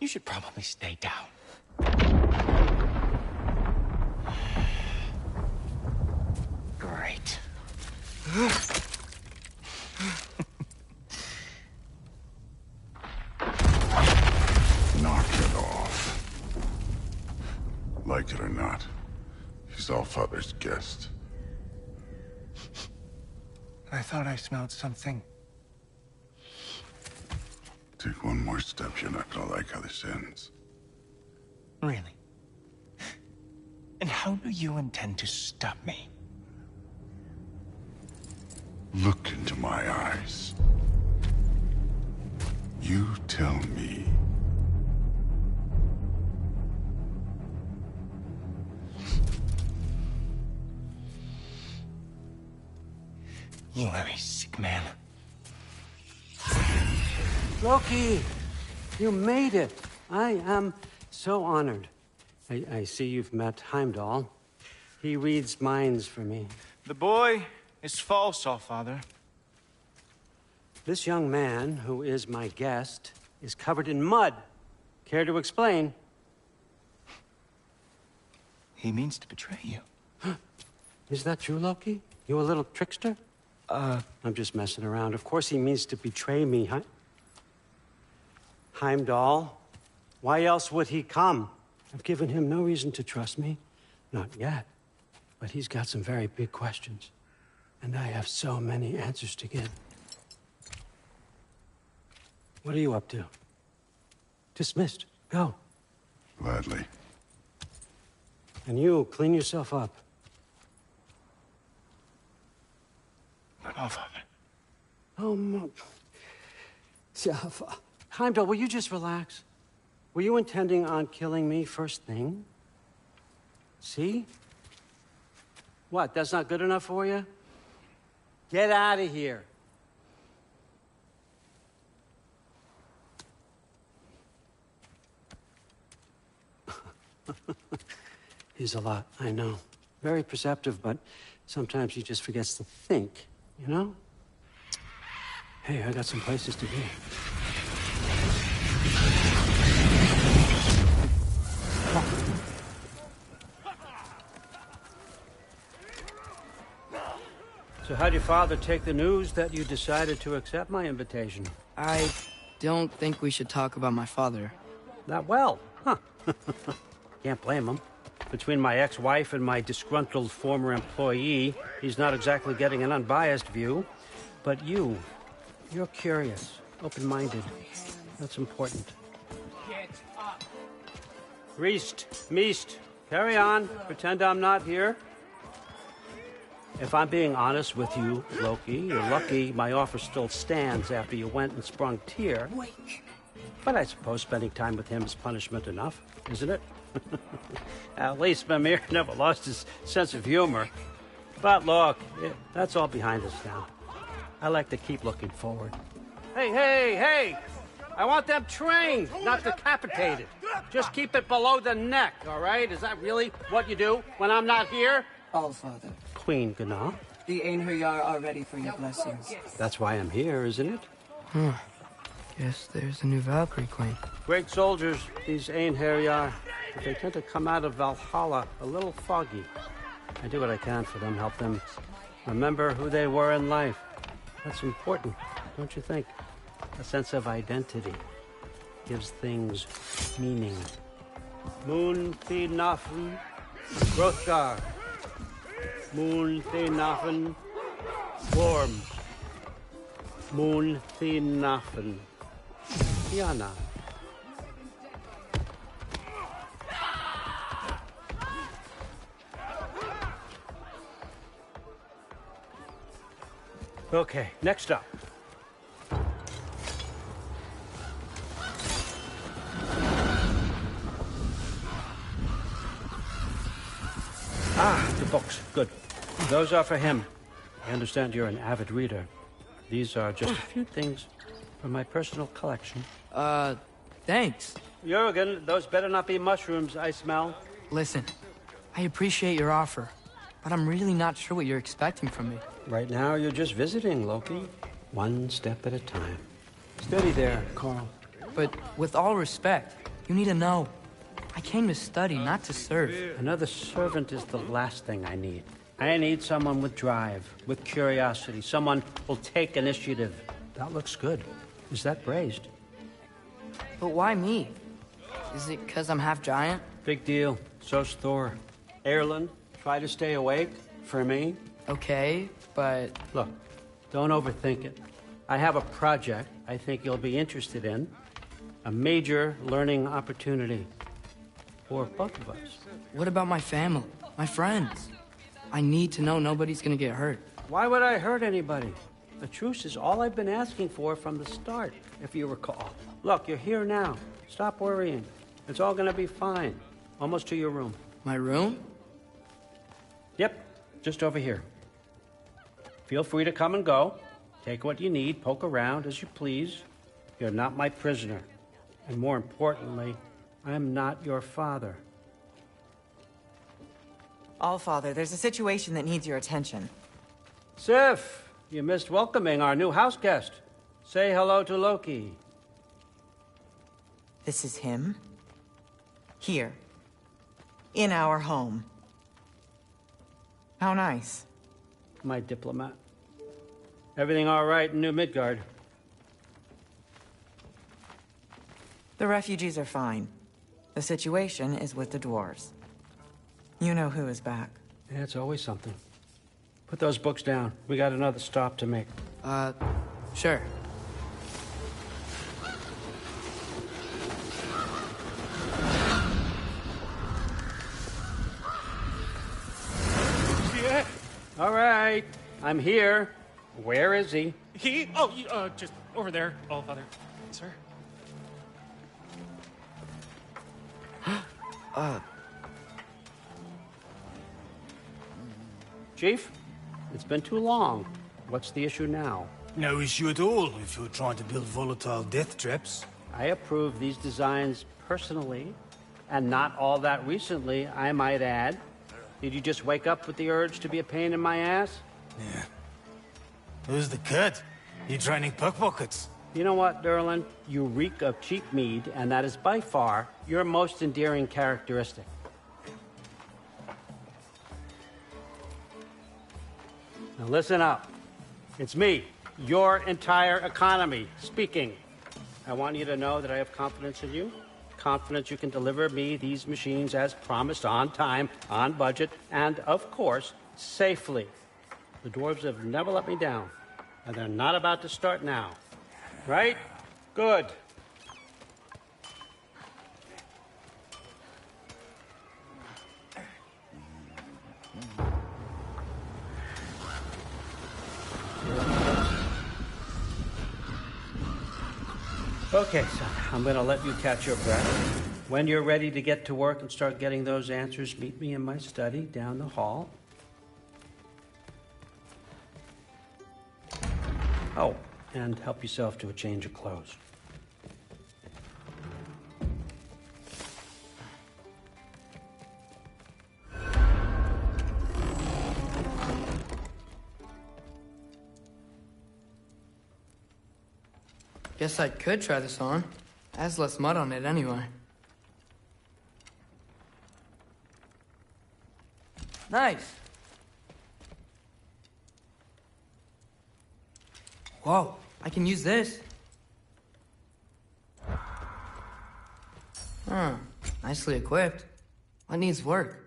You should probably stay down. Great. Knock it off. Like it or not, he's Allfather's guest. I thought I smelled something. Take one more step, you're not gonna like how this ends. Really? And how do you intend to stop me? Look into my eyes. You tell me. You are a sick man. Loki! You made it! I am so honored. I see you've met Heimdall. He reads minds for me. The boy is false, Allfather. This young man, who is my guest, is covered in mud. Care to explain? He means to betray you. Is that true, Loki? You a little trickster? I'm just messing around. Of course he means to betray me, huh? Heimdall? Why else would he come? I've given him no reason to trust me. Not yet. But he's got some very big questions. And I have so many answers to give. What are you up to? Dismissed. Go. Gladly. And you, clean yourself up. But Allfather. Oh, Jaffa. Heimdall, will you just relax? Were you intending on killing me first thing? See? What, that's not good enough for you? Get out of here. He's a lot, I know. Very perceptive, but sometimes he just forgets to think, you know? Hey, I got some places to be. So how'd your father take the news that you decided to accept my invitation? I don't think we should talk about my father. Not well, huh? Can't blame him. Between my ex-wife and my disgruntled former employee, he's not exactly getting an unbiased view. But you're curious, open-minded. That's important. Get up. Reist, Meest, carry on. Pretend I'm not here. If I'm being honest with you, Loki, you're lucky my offer still stands after you went and sprung Tyr. But I suppose spending time with him is punishment enough, isn't it? At least Mimir never lost his sense of humor. But look, that's all behind us now. I like to keep looking forward. Hey! I want them trained, not decapitated. Just keep it below the neck, all right? Is that really what you do when I'm not here? Allfather. Queen Gná. The Einherjar are ready for your blessings. That's why I'm here, isn't it? Guess there's a new Valkyrie queen. Great soldiers, these Einherjar. But they tend to come out of Valhalla a little foggy. I do what I can for them, help them remember who they were in life. That's important, don't you think? A sense of identity gives things meaning. Moon Thinafen, Hrothgar. Moon Thinafen, Worm. Moon Thinafen, Tiana. Okay, next up. The books. Good. Those are for him. I understand you're an avid reader. These are just a few things from my personal collection. Thanks. Jurgen, those better not be mushrooms I smell. Listen, I appreciate your offer, but I'm really not sure what you're expecting from me. Right now, you're just visiting, Loki. One step at a time. Steady there, Carl. But with all respect, you need to know. I came to study, not to serve. Another servant is the last thing I need. I need someone with drive, with curiosity, someone who'll take initiative. That looks good. Is that braised? But why me? Is it because I'm half giant? Big deal. So's Thor. Erland, try to stay awake for me. Okay, but... Look, don't overthink it. I have a project I think you'll be interested in. A major learning opportunity. For both of us. What about my family? My friends? I need to know nobody's gonna get hurt. Why would I hurt anybody? A truce is all I've been asking for from the start, if you recall. Look, you're here now. Stop worrying. It's all gonna be fine. Almost to your room. My room? Yep, just over here. Feel free to come and go. Take what you need, poke around as you please. You're not my prisoner. And more importantly, I'm not your father. Allfather, there's a situation that needs your attention. Sif, you missed welcoming our new house guest. Say hello to Loki. This is him? Here. In our home. How nice. My diplomat. Everything all right in New Midgard? The refugees are fine. The situation is with the dwarves. You know who is back. Yeah, it's always something. Put those books down. We got another stop to make. Sure. Yeah. All right. I'm here. Where is he? He? Oh, just over there, All Father. Sir? Chief, it's been too long. What's the issue now? No issue at all if you're trying to build volatile death traps. I approve these designs personally, and not all that recently, I might add. Did you just wake up with the urge to be a pain in my ass? Yeah. Who's the cut? You training pickpockets? You know what, Derlin? You reek of cheap mead, and that is by far your most endearing characteristic. Now listen up. It's me, your entire economy, speaking. I want you to know that I have confidence in you. Confidence you can deliver me these machines as promised, on time, on budget, and, of course, safely. The dwarves have never let me down, and they're not about to start now. Right? Good. Okay, son, I'm going to let you catch your breath. When you're ready to get to work and start getting those answers, meet me in my study down the hall. Oh, and help yourself to a change of clothes. Guess I could try this on. It has less mud on it anyway. Nice. Whoa, I can use this. Huh, nicely equipped. What needs work?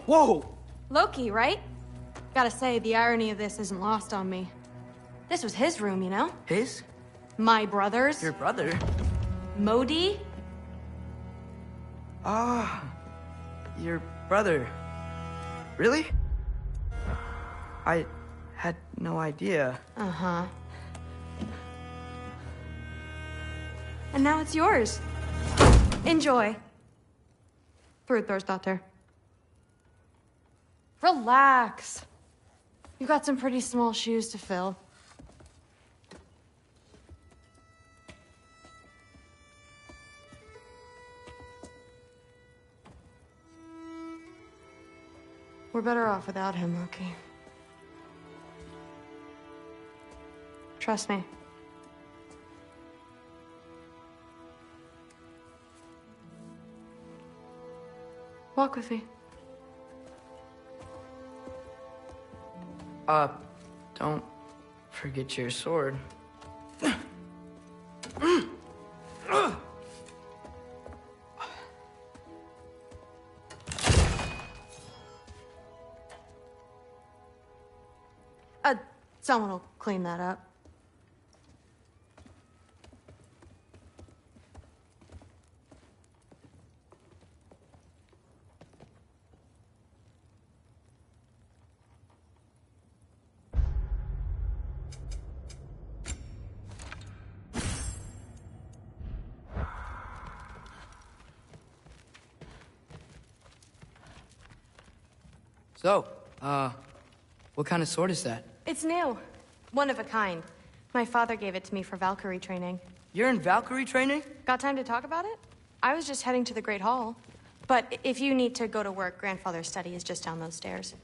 Whoa! Loki, right? Gotta say, the irony of this isn't lost on me. This was his room, you know? His? My brother's. Your brother? Modi? Ah, your brother. Really? I had no idea. Uh-huh. And now it's yours. Enjoy. Daughter. Relax. You've got some pretty small shoes to fill. We're better off without him, Loki. Trust me. Walk with me. Don't forget your sword. Someone will clean that up. So, what kind of sword is that? It's new. One of a kind. My father gave it to me for Valkyrie training. You're in Valkyrie training? Got time to talk about it? I was just heading to the Great Hall. But if you need to go to work, Grandfather's study is just down those stairs.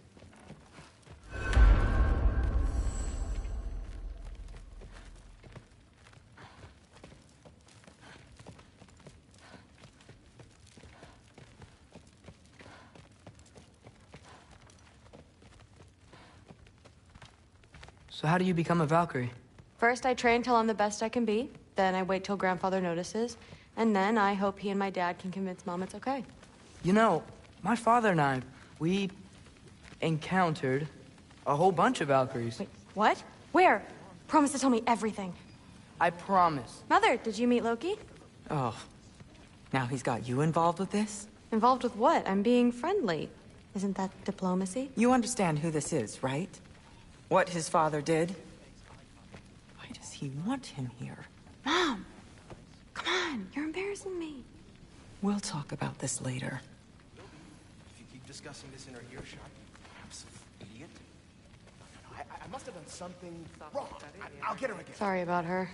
So how do you become a Valkyrie? First, I train till I'm the best I can be. Then I wait till Grandfather notices. And then I hope he and my dad can convince Mom it's okay. You know, my father and I, we encountered a whole bunch of Valkyries. Wait, what? Where? Promise to tell me everything. I promise. Mother, did you meet Loki? Oh. Now he's got you involved with this? Involved with what? I'm being friendly. Isn't that diplomacy? You understand who this is, right? What his father did? Why does he want him here? Mom! Come on, you're embarrassing me. We'll talk about this later. If you keep discussing this in her earshot, you absolute idiot. No, I must have done something wrong. I'll get her again. Sorry about her.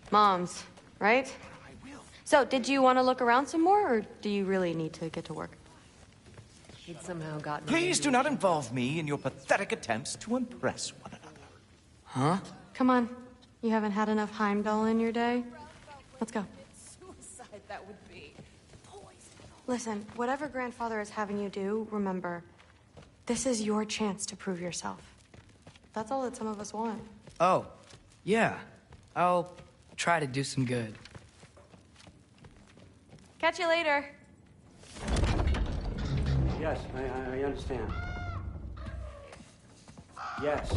Mom's, right? I will. So, did you want to look around some more, or do you really need to get to work? He'd somehow gotten... Please do not involve me in your pathetic attempts to impress one another. Huh? Come on. You haven't had enough Heimdall in your day? Let's go. Suicide, that would be. Poison. Listen, whatever Grandfather is having you do, remember, this is your chance to prove yourself. That's all that some of us want. Oh, yeah. I'll try to do some good. Catch you later. Yes, I understand. Yes.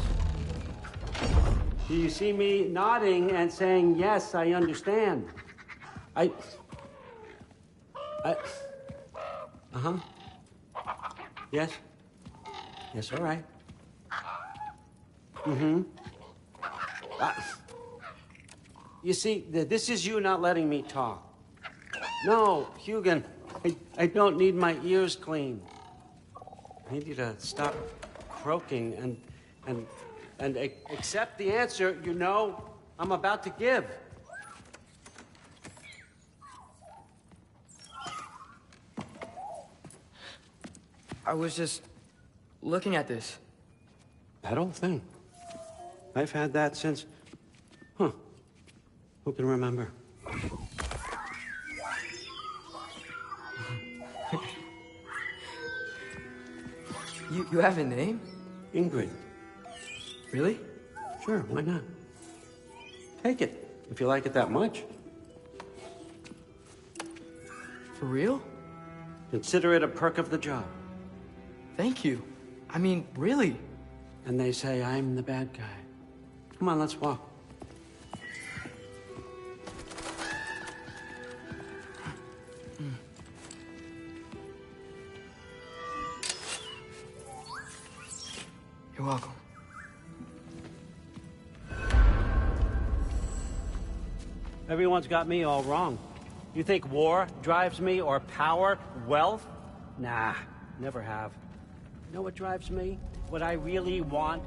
Do you see me nodding and saying, yes, I understand? Uh-huh. Yes? Yes, all right. Mm-hmm. You see, this is you not letting me talk. No, Hugin, I don't need my ears cleaned. I need you to stop croaking and accept the answer you know I'm about to give. I was just looking at this. That old thing. I've had that since... Huh. Who can remember? You have a name? Ingrid. Really? Sure, why not? Take it, if you like it that much. For real? Consider it a perk of the job. Thank you. I mean, really. And they say I'm the bad guy. Come on, let's walk. You're welcome. Everyone's got me all wrong. You think war drives me, or power, wealth? Nah, never have. You know what drives me? What I really want?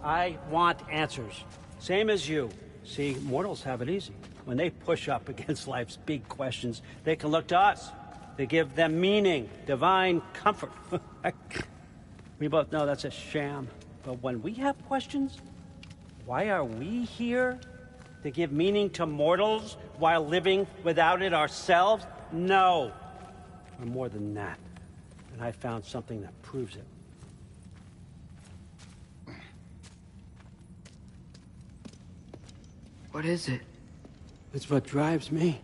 I want answers. Same as you. See, mortals have it easy. When they push up against life's big questions, they can look to us. They give them meaning, divine comfort. We both know that's a sham. But when we have questions, why are we here? To give meaning to mortals while living without it ourselves? No. We're more than that. And I found something that proves it. What is it? It's what drives me.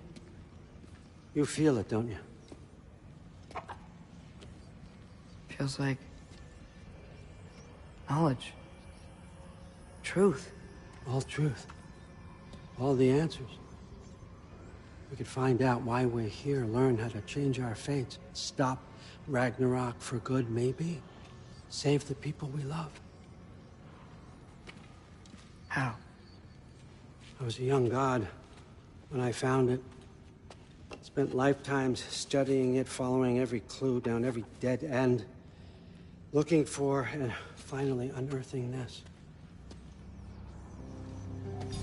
You feel it, don't you? Feels like knowledge. Truth. All truth. All the answers. We could find out why we're here, learn how to change our fates, stop Ragnarok for good, maybe. Save the people we love. How? I was a young god when I found it. Spent lifetimes studying it, following every clue down every dead end, looking for and finally unearthing this.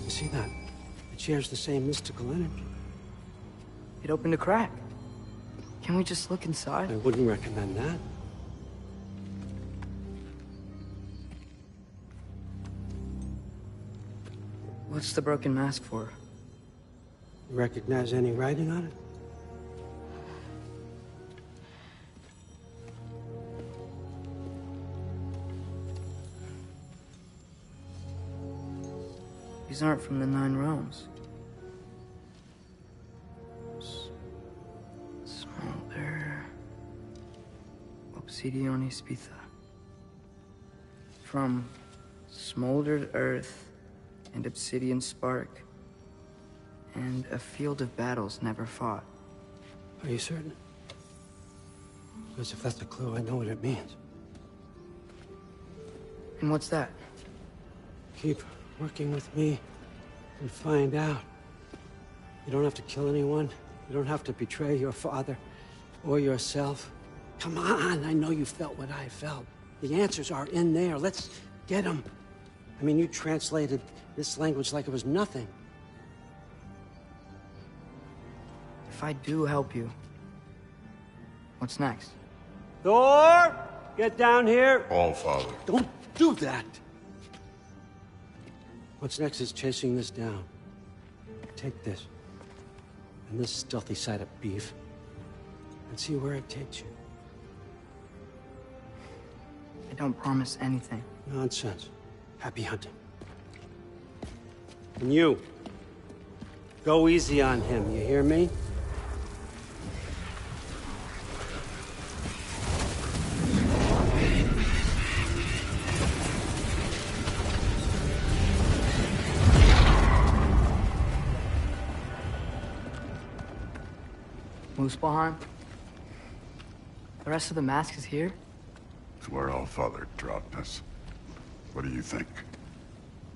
You see that? It shares the same mystical energy. It opened a crack. Can we just look inside? I wouldn't recommend that. What's the broken mask for? You recognize any writing on it? These aren't from the Nine Realms. Smolder. Obsidione Spitha. From smoldered earth and obsidian spark, and a field of battles never fought. Are you certain? Because if that's a clue, I know what it means. And what's that? Keep working with me and find out. You don't have to kill anyone. You don't have to betray your father or yourself. Come on, I know you felt what I felt. The answers are in there. Let's get them. I mean, you translated this language like it was nothing. If I do help you, what's next? Thor! Get down here! Allfather. Don't do that! What's next is chasing this down. Take this, and this stealthy side of beef, and see where it takes you. I don't promise anything. Nonsense. Happy hunting. And you, go easy on him, you hear me? Muspelheim? The rest of the mask is here? It's where Allfather dropped us. What do you think?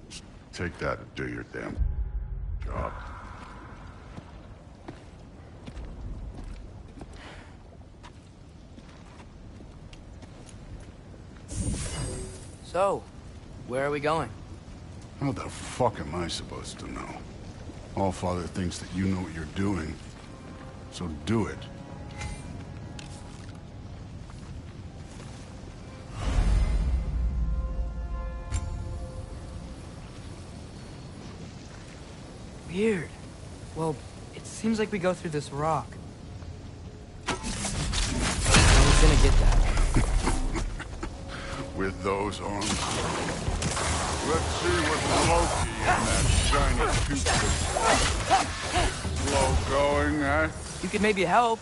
Just take that and do your damn job. So, where are we going? How the fuck am I supposed to know? Allfather thinks that you know what you're doing, so do it. Weird. Well, it seems like we go through this rock. I was gonna get that. With those arms. Let's see what Loki and that shiny toothpick. Slow going, huh? You could maybe help.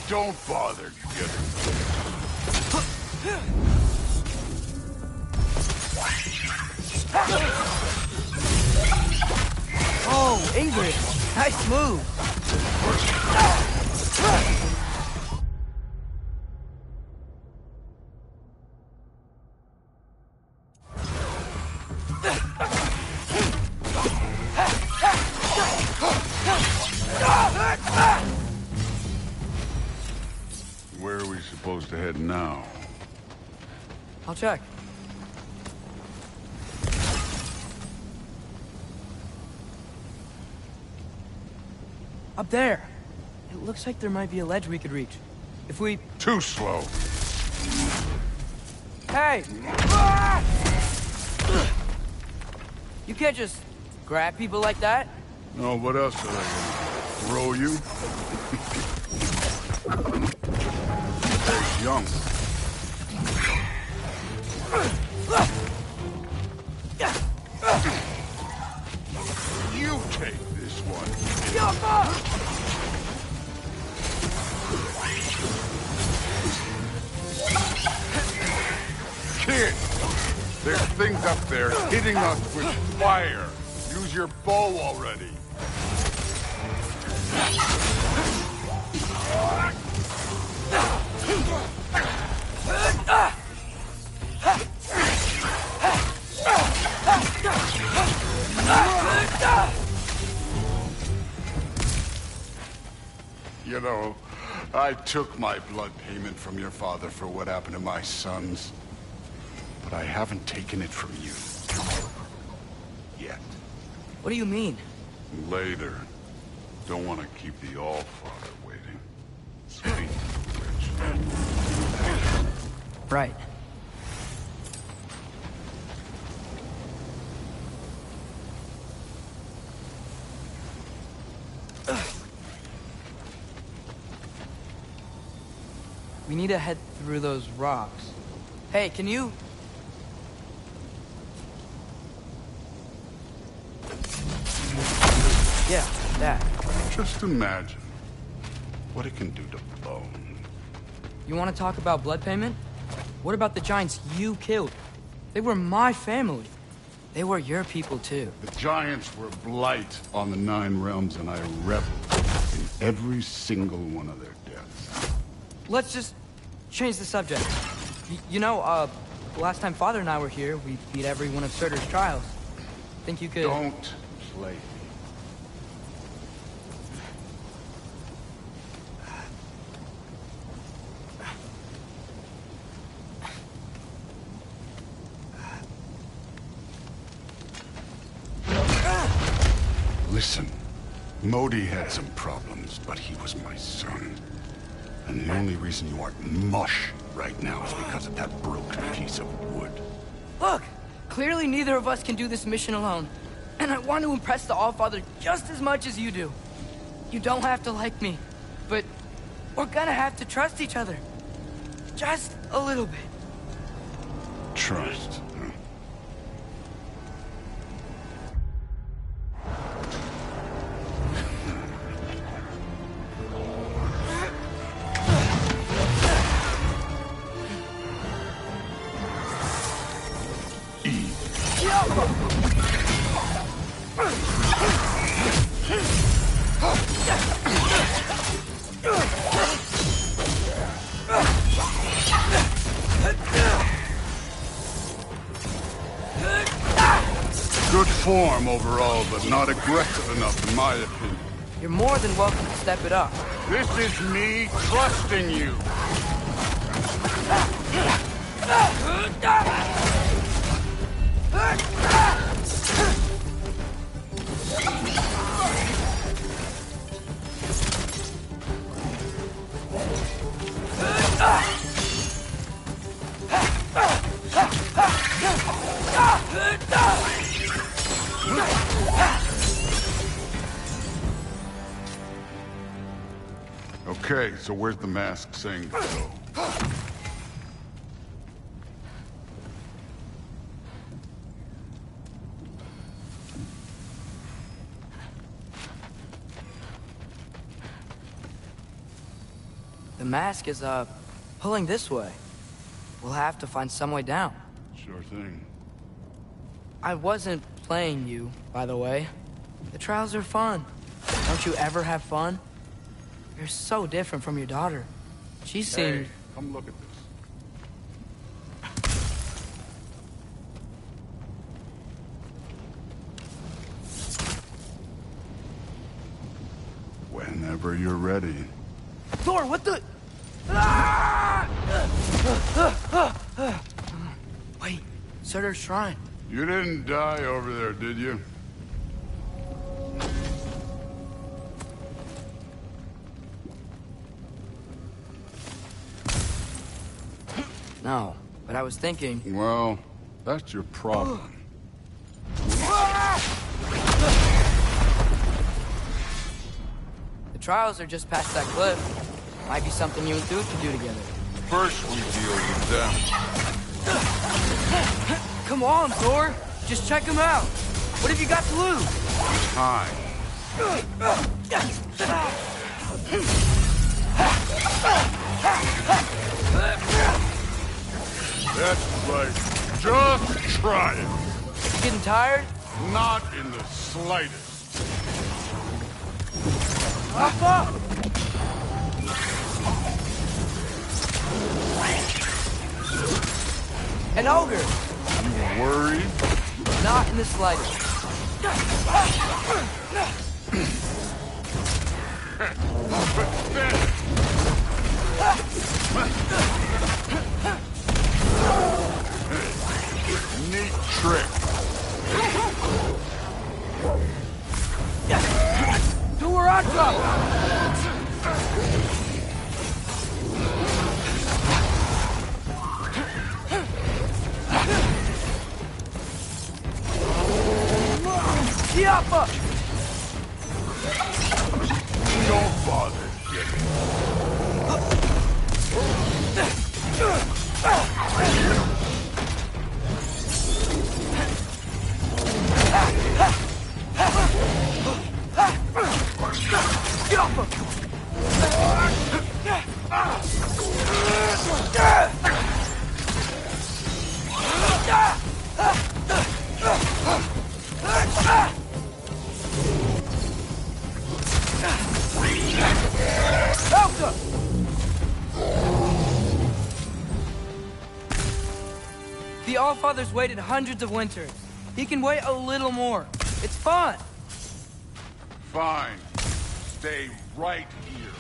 Don't bother getting. Oh, Ingrid! Nice move! Where are we supposed to head now? I'll check. Up there. It looks like there might be a ledge we could reach. If we... Too slow. Hey! You can't just grab people like that. No, what else are they gonna throw you? Hey, young. You take this one. Kid, there's things up there hitting us with fire. Use your bow already. You know, I took my blood payment from your father for what happened to my sons. But I haven't taken it from you. Yet. What do you mean? Later. Don't want to keep the All-Father waiting. Speak, Rich. Right. We need to head through those rocks. Hey, can you... Yeah, that. Just imagine what it can do to bone. You want to talk about blood payment? What about the giants you killed? They were my family. They were your people, too. The giants were blight on the Nine Realms, and I reveled in every single one of their deaths. Let's just change the subject. You know, last time Father and I were here, we beat every one of Surtur's trials. Think you could... Don't play. Listen, Modi had some problems, but he was my son. And the only reason you aren't mush right now is because of that broken piece of wood. Look! Clearly neither of us can do this mission alone. And I want to impress the All-Father just as much as you do. You don't have to like me, but we're gonna have to trust each other. Just a little bit. Trust, huh? Good form overall, but not aggressive enough in my opinion. You're more than welcome to step it up. This is me trusting you. Okay, so where's the mask saying to go? The mask is, pulling this way. we'll have to find some way down. Sure thing. I wasn't playing you, by the way. The trials are fun. Don't you ever have fun? You're so different from your daughter. She seemed... Hey, come look at this. Whenever you're ready. Thor, what the... Wait, Surtur's shrine. You didn't die over there, did you? No, but I was thinking... Well, that's your problem. The trials are just past that cliff. Might be something you and Duke could do together. First we deal with them. Come on, Thor! Just check them out! What have you got to lose? Time. That's right. Just try it. You getting tired? Not in the slightest. Hop up! An ogre! You worried? Not in the slightest. Neat trick. Do her on top! Yappa! Don't bother, Jimmy. Get off him! Elsa! The Allfather's waited hundreds of winters. He can wait a little more. It's fun. Fine. Stay right here.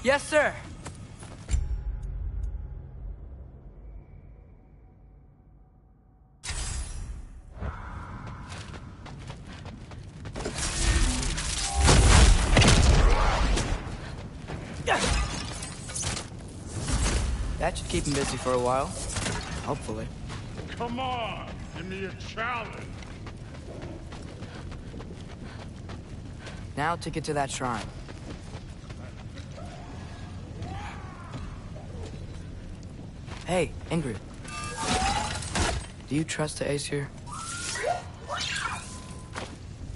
Yes, sir. That should keep him busy for a while. Hopefully. Come on, give me a challenge. Now to get to that shrine. Hey, Ingrid. Do you trust the Aesir?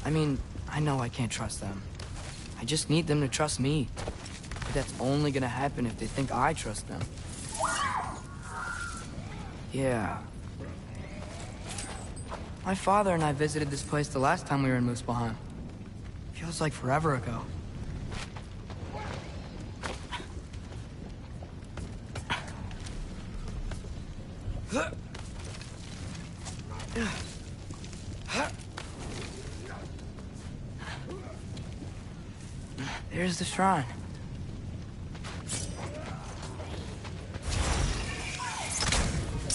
I mean, I know I can't trust them. I just need them to trust me. But that's only gonna happen if they think I trust them. Yeah. My father and I visited this place the last time we were in Muspelheim. Feels like forever ago. There's the shrine.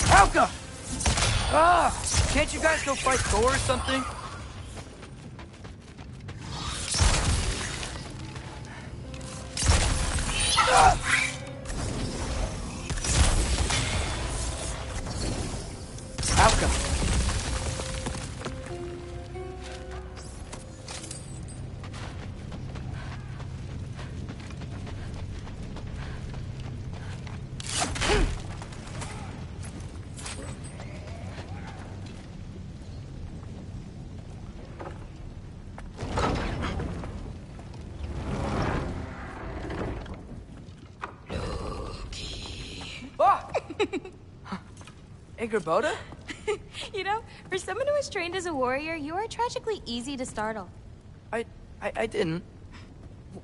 Helga! Ah! Can't you guys go fight Thor or something? Helga! Angerboda? You know, for someone who was trained as a warrior, you are tragically easy to startle. I didn't.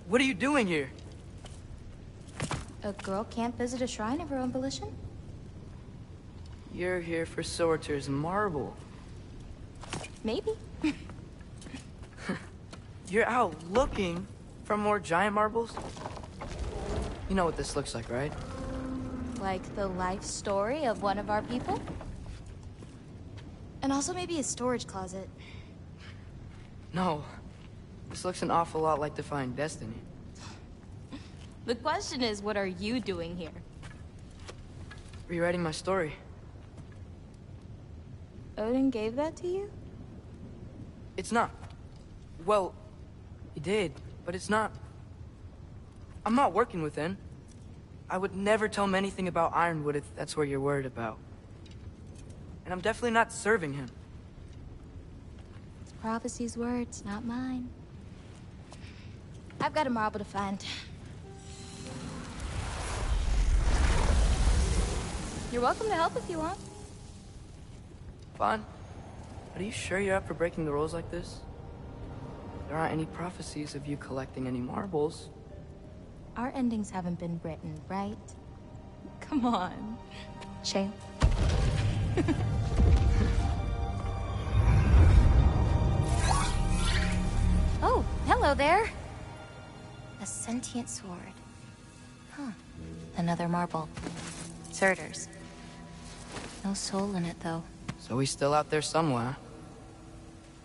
What are you doing here? A girl can't visit a shrine of her own volition? You're here for Sorter's marble. Maybe. You're out looking for more giant marbles? You know what this looks like, right? Like the life story of one of our people? And also maybe a storage closet. No. This looks an awful lot like Defying Destiny. The question is, what are you doing here? Rewriting my story. Odin gave that to you? It's not. Well, he did, but it's not. I'm not working with him. I would never tell him anything about Ironwood if that's what you're worried about. And I'm definitely not serving him. It's prophecy's words, not mine. I've got a marble to find. You're welcome to help if you want. Fine. But are you sure you're up for breaking the rules like this? There aren't any prophecies of you collecting any marbles. Our endings haven't been written, right? Come on. Shale. Oh, hello there. A sentient sword. Huh. Another marble. Surtur's. No soul in it, though. So he's still out there somewhere.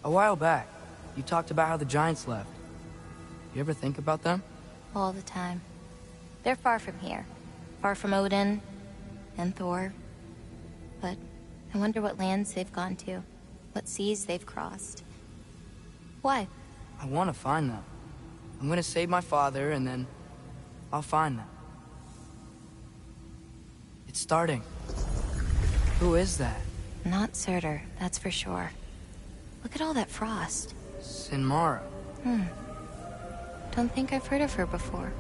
A while back, you talked about how the Giants left. You ever think about them? All the time. They're far from here. Far from Odin and Thor. But I wonder what lands they've gone to. What seas they've crossed. Why? I want to find them. I'm gonna save my father, and then I'll find them. It's starting. Who is that? Not Surtur, that's for sure. Look at all that frost. Sinmara. Don't think I've heard of her before.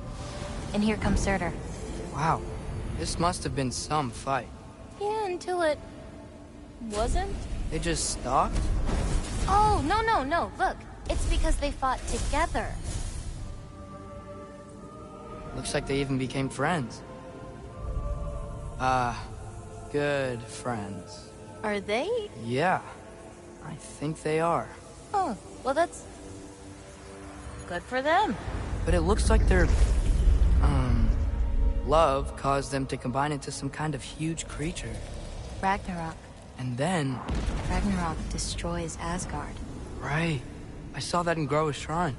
And here comes Surtur. Wow. This must have been some fight. Yeah, until it... wasn't? They just stalked? Oh, no. Look, it's because they fought together. Looks like they even became friends. Good friends. Are they? Yeah, I think they are. Oh, well that's... good for them. But it looks like their... love caused them to combine into some kind of huge creature. Ragnarok. And then... Ragnarok destroys Asgard. Right. I saw that in Groa's shrine.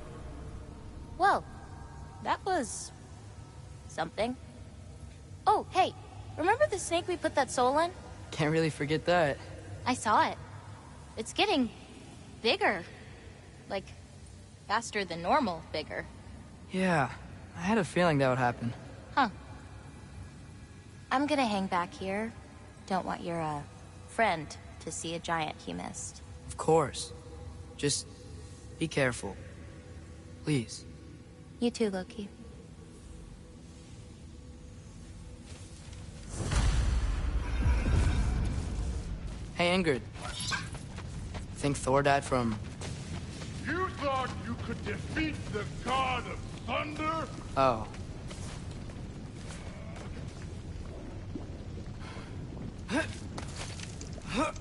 Well, that was... something. Oh, hey, remember the snake we put that soul in? Can't really forget that. I saw it. It's getting... bigger. Like, faster than normal bigger. Yeah, I had a feeling that would happen. Huh. I'm gonna hang back here. Don't want your, friend to see a giant he missed. Of course. Just be careful. Please. You too, Loki. Hey, Ingrid. Think Thor died from... You thought you could defeat the god of thunder? Oh. Of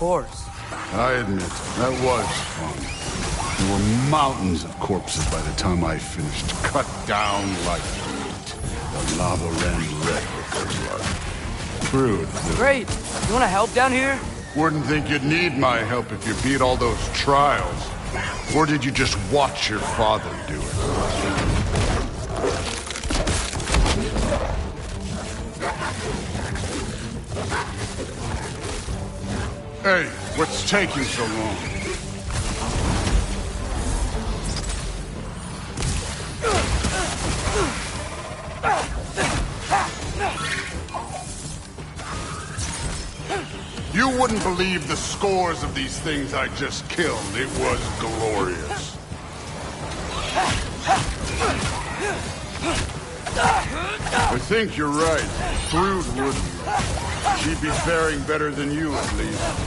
course. I admit, that was fun. There were mountains of corpses by the time I finished, cut down like meat. The lava ran red with their blood. Crude. Great! You wanna help down here? Wouldn't think you'd need my help if you beat all those trials. Or did you just watch your father do it? Hey, what's taking so long? You wouldn't believe the scores of these things I just killed. It was glorious. I think you're right. Thrud wouldn't. She'd be faring better than you, at least.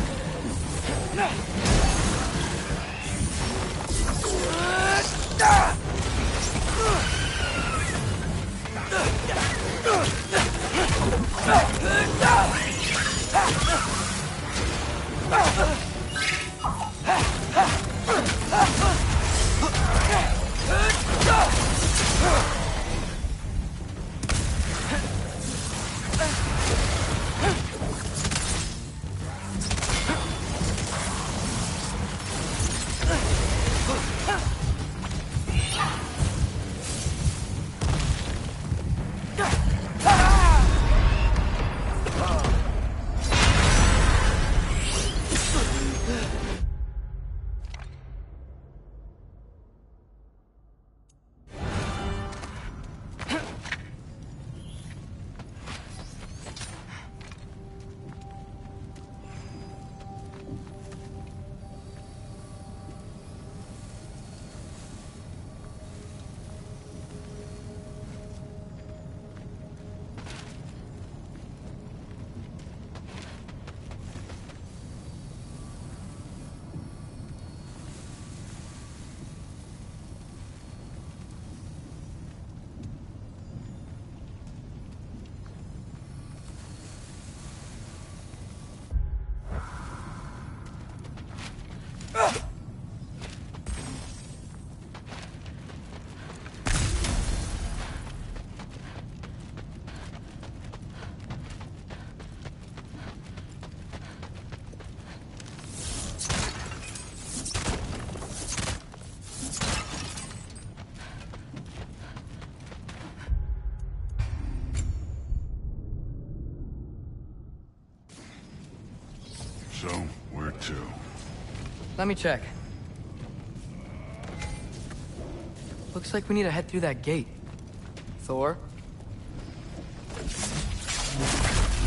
So, where to? Let me check. Looks like we need to head through that gate. Thor?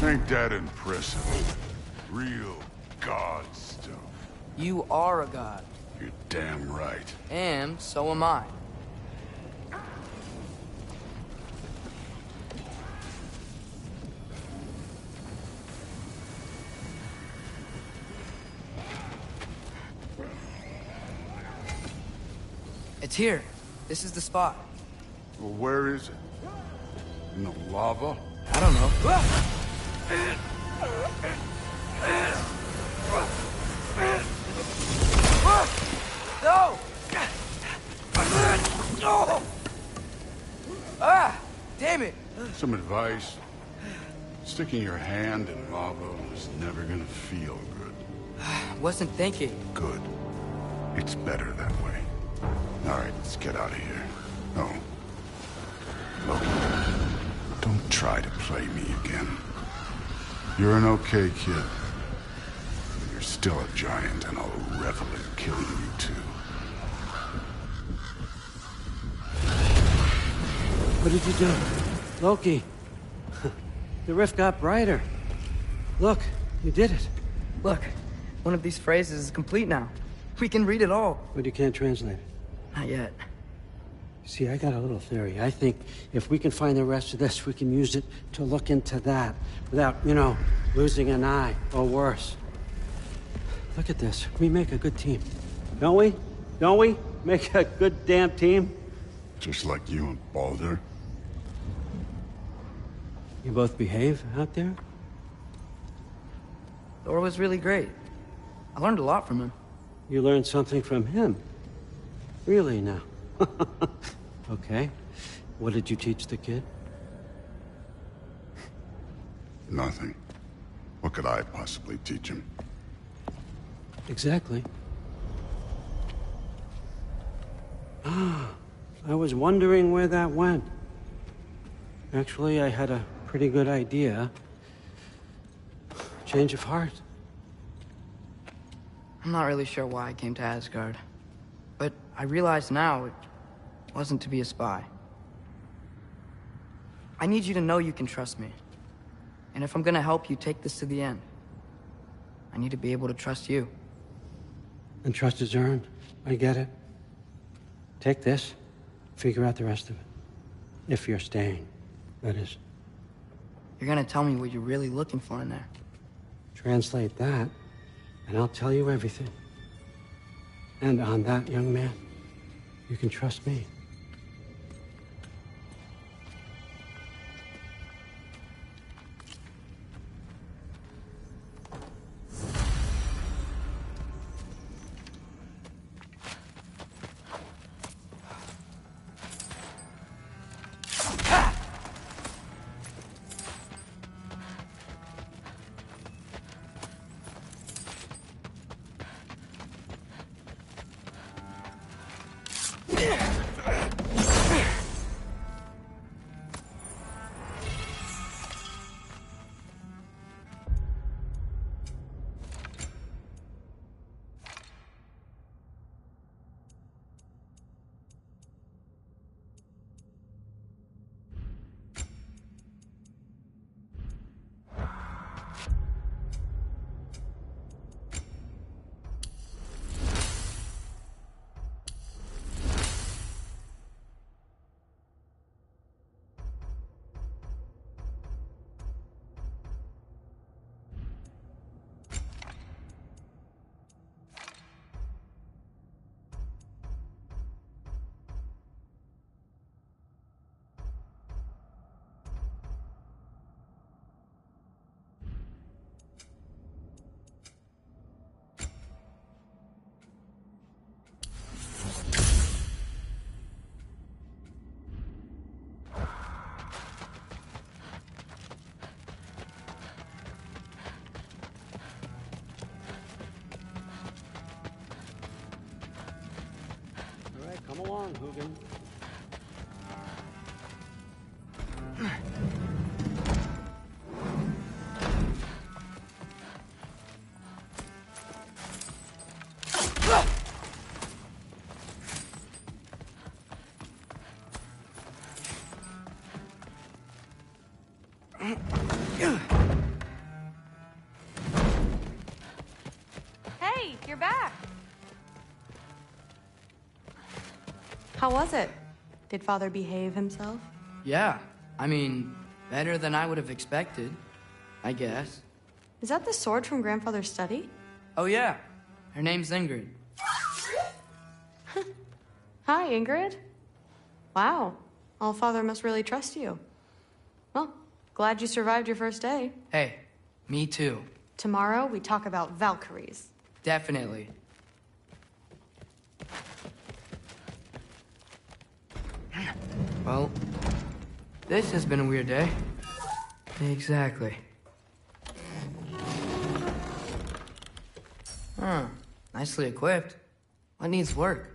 Ain't that impressive? Real god stuff. You are a god. You're damn right. And so am I. It's here. This is the spot. Well, where is it? In the lava? I don't know. No! No! Ah! Damn it! Some advice. Sticking your hand in lava is never gonna feel good. Wasn't thinking. Good. It's better that way. All right, let's get out of here. No. Look, don't try to play me again. You're an okay kid. But you're still a giant, and I'll revel in killing you too. What did you do? Loki. The rift got brighter. Look, you did it. Look, one of these phrases is complete now. We can read it all. But you can't translate it. Not yet. See, I got a little theory. I think if we can find the rest of this, we can use it to look into that without, you know, losing an eye or worse. Look at this. We make a good team. Don't we? Don't we? Make a good damn team? Just like you and Baldur. You both behave out there? Thor was really great. I learned a lot from him. You learned something from him? Really now? Okay. What did you teach the kid? Nothing. What could I possibly teach him? Exactly. Ah, I was wondering where that went. Actually, I had a pretty good idea. Change of heart. I'm not really sure why I came to Asgard. But I realize now it wasn't to be a spy. I need you to know you can trust me. And if I'm gonna help you, take this to the end. I need to be able to trust you. And trust is earned. I get it. Take this. Figure out the rest of it. If you're staying, that is. You're gonna tell me what you're really looking for in there. Translate that, and I'll tell you everything. And on that, young man, you can trust me. Come along, Hugin. Hey, you're back. How was it? Did Father behave himself? Yeah, I mean, better than I would have expected, I guess. Is that the sword from Grandfather's study? Oh yeah, her name's Ingrid. Hi, Ingrid. Wow, All-Father must really trust you. Well, glad you survived your first day. Hey, me too. Tomorrow, we talk about Valkyries. Definitely. Well, this has been a weird day. Exactly. Huh. Nicely equipped. What needs work?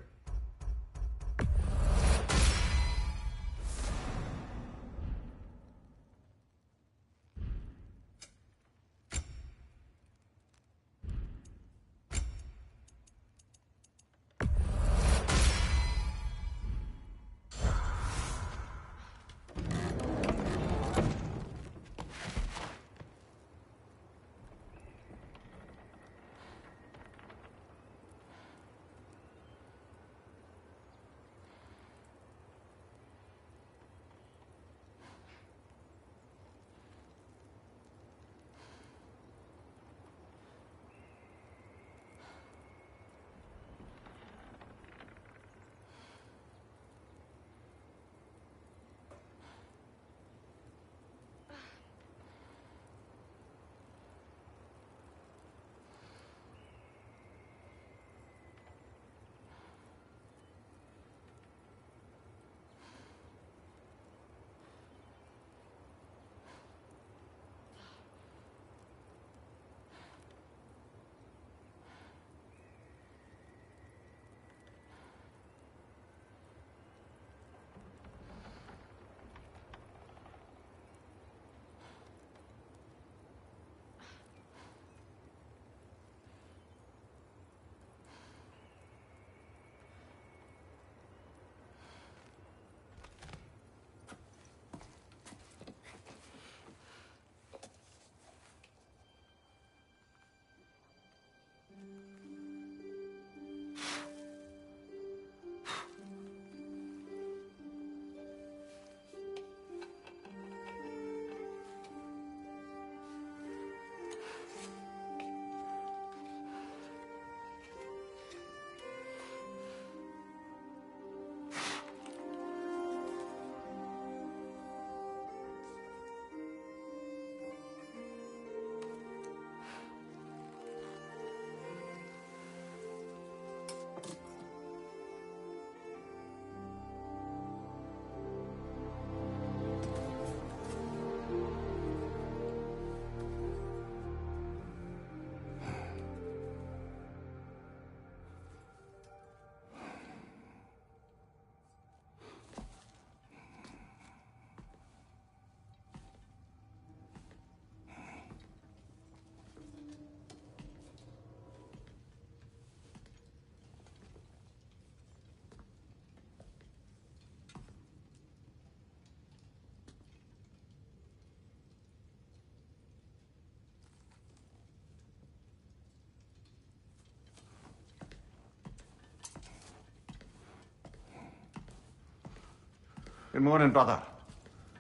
Good morning, brother.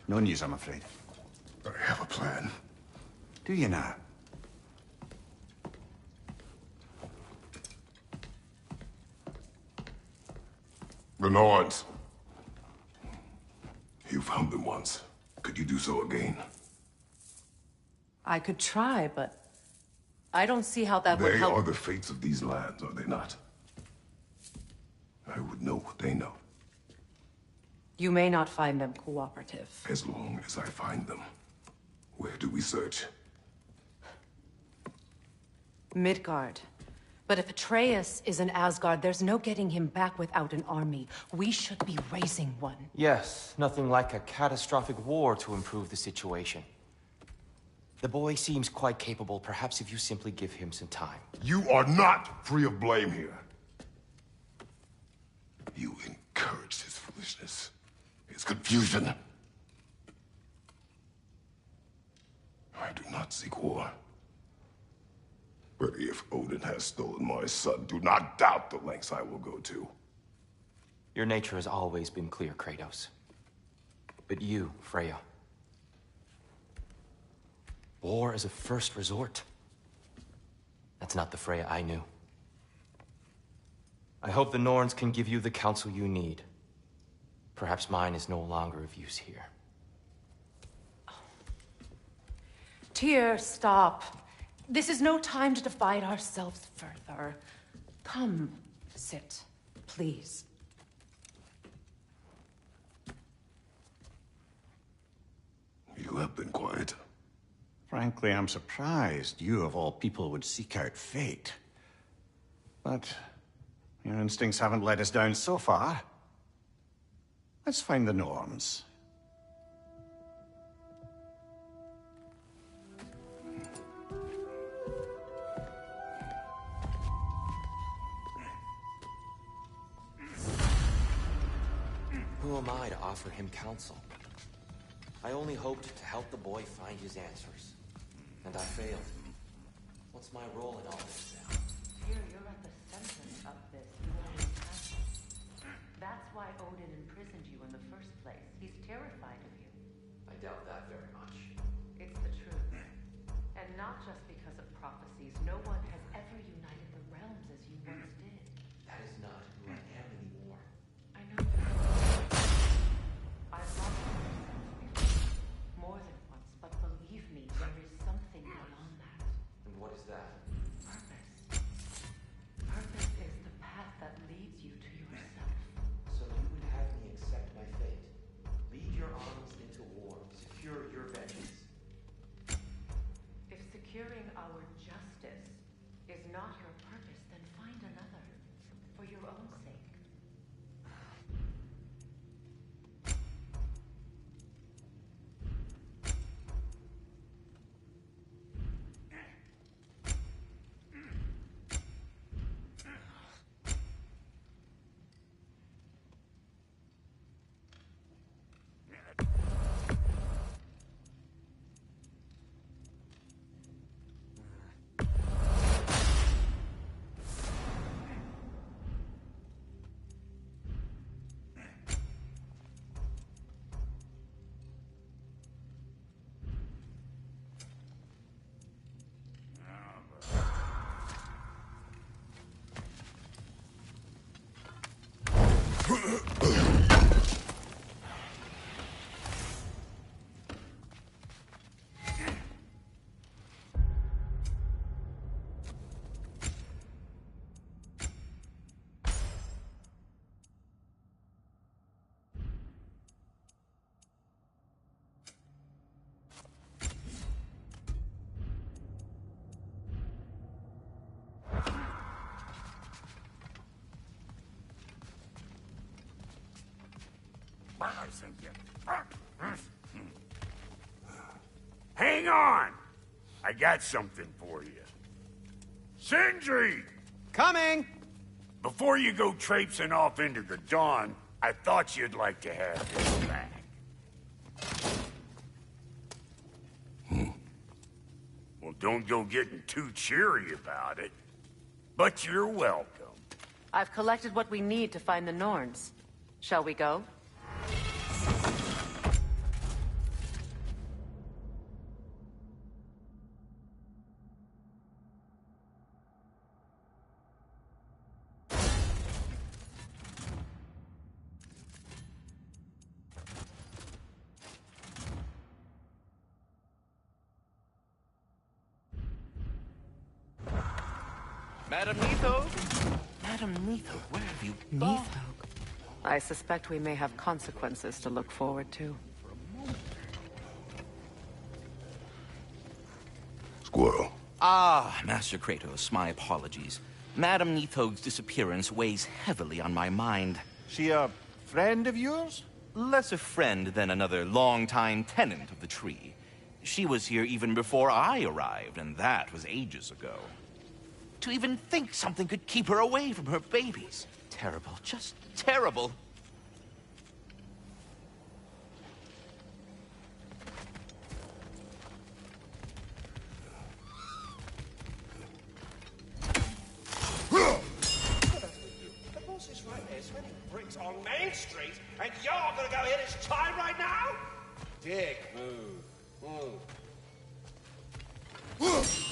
No news, I'm afraid. I have a plan. Do you now? The Norns. You found them once. Could you do so again? I could try, but I don't see how that would They help. are the fates of these lands, are they not? I would know what they know, You may not find them cooperative. as long as I find them. Where do we search? Midgard. But if Atreus is in Asgard, there's no getting him back without an army. We should be raising one. Yes, nothing like a catastrophic war to improve the situation. The boy seems quite capable. Perhaps if you simply give him some time. You are not free of blame here. You encouraged his foolishness, his confusion. I do not seek war. But if Odin has stolen my son, do not doubt the lengths I will go to. Your nature has always been clear, Kratos. But you, Freya. War is a first resort. That's not the Freya I knew. I hope the Norns can give you the counsel you need. Perhaps mine is no longer of use here. Tyr, stop. This is no time to divide ourselves further. Come, sit, please. You have been quiet. Frankly, I'm surprised you, of all people, would seek out fate. But your instincts haven't led us down so far. Let's find the Norns. Who am I to offer him counsel? I only hoped to help the boy find his answers. And I failed. What's my role in all this now? Tyr, you're at the center of this. You are in That's why Odin imprisoned you in the first place. He's terrified of you. I doubt that very much. It's the truth. And not just because of prophecies. No one has ever united the realms as you once did. That is not who I am anymore. I know. I've lost more than once, but believe me, there is something beyond that. And what is that? Purpose. Purpose is the path that leads you to yourself. So you would have me accept my fate. Lead your armies into war. Secure your vengeance. If securing our justice is not your purpose, then find another. For your own sake. Hang on! I got something for you. Sindri! Coming! Before you go traipsing off into the dawn, I thought you'd like to have this back. Well, don't go getting too cheery about it. But you're welcome. I've collected what we need to find the Norns. Shall we go? Madam Neathog? Madam Neathog, where have you gone? Neathog. I suspect we may have consequences to look forward to. Squirrel. Ah, Master Kratos, my apologies. Madam Neathog's disappearance weighs heavily on my mind. She a friend of yours? Less a friend than another long-time tenant of the tree. She was here even before I arrived, and that was ages ago. To even think something could keep her away from her babies. Terrible, just terrible. The boss is right there, smelling bricks on Main Street, and you're gonna go hit his time right now? Dick, move.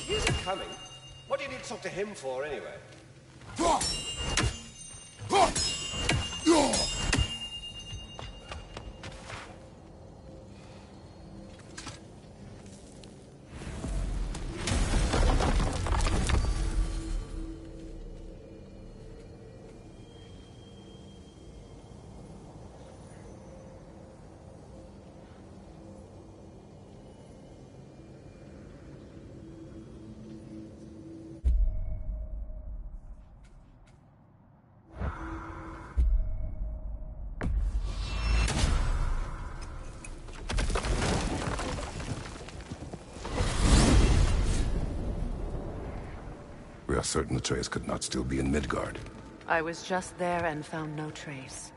He's coming. What do you need to talk to him for, anyway? We are certain Atreus could not still be in Midgard. I was just there and found no trace.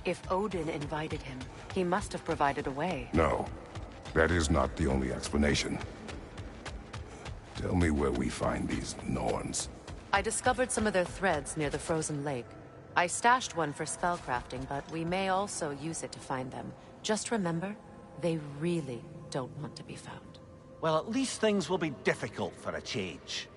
If Odin invited him, he must have provided a way. No, that is not the only explanation. Tell me where we find these Norns. I discovered some of their threads near the frozen lake. I stashed one for spellcrafting, but we may also use it to find them. Just remember, they really don't want to be found. Well, at least things will be difficult for a change.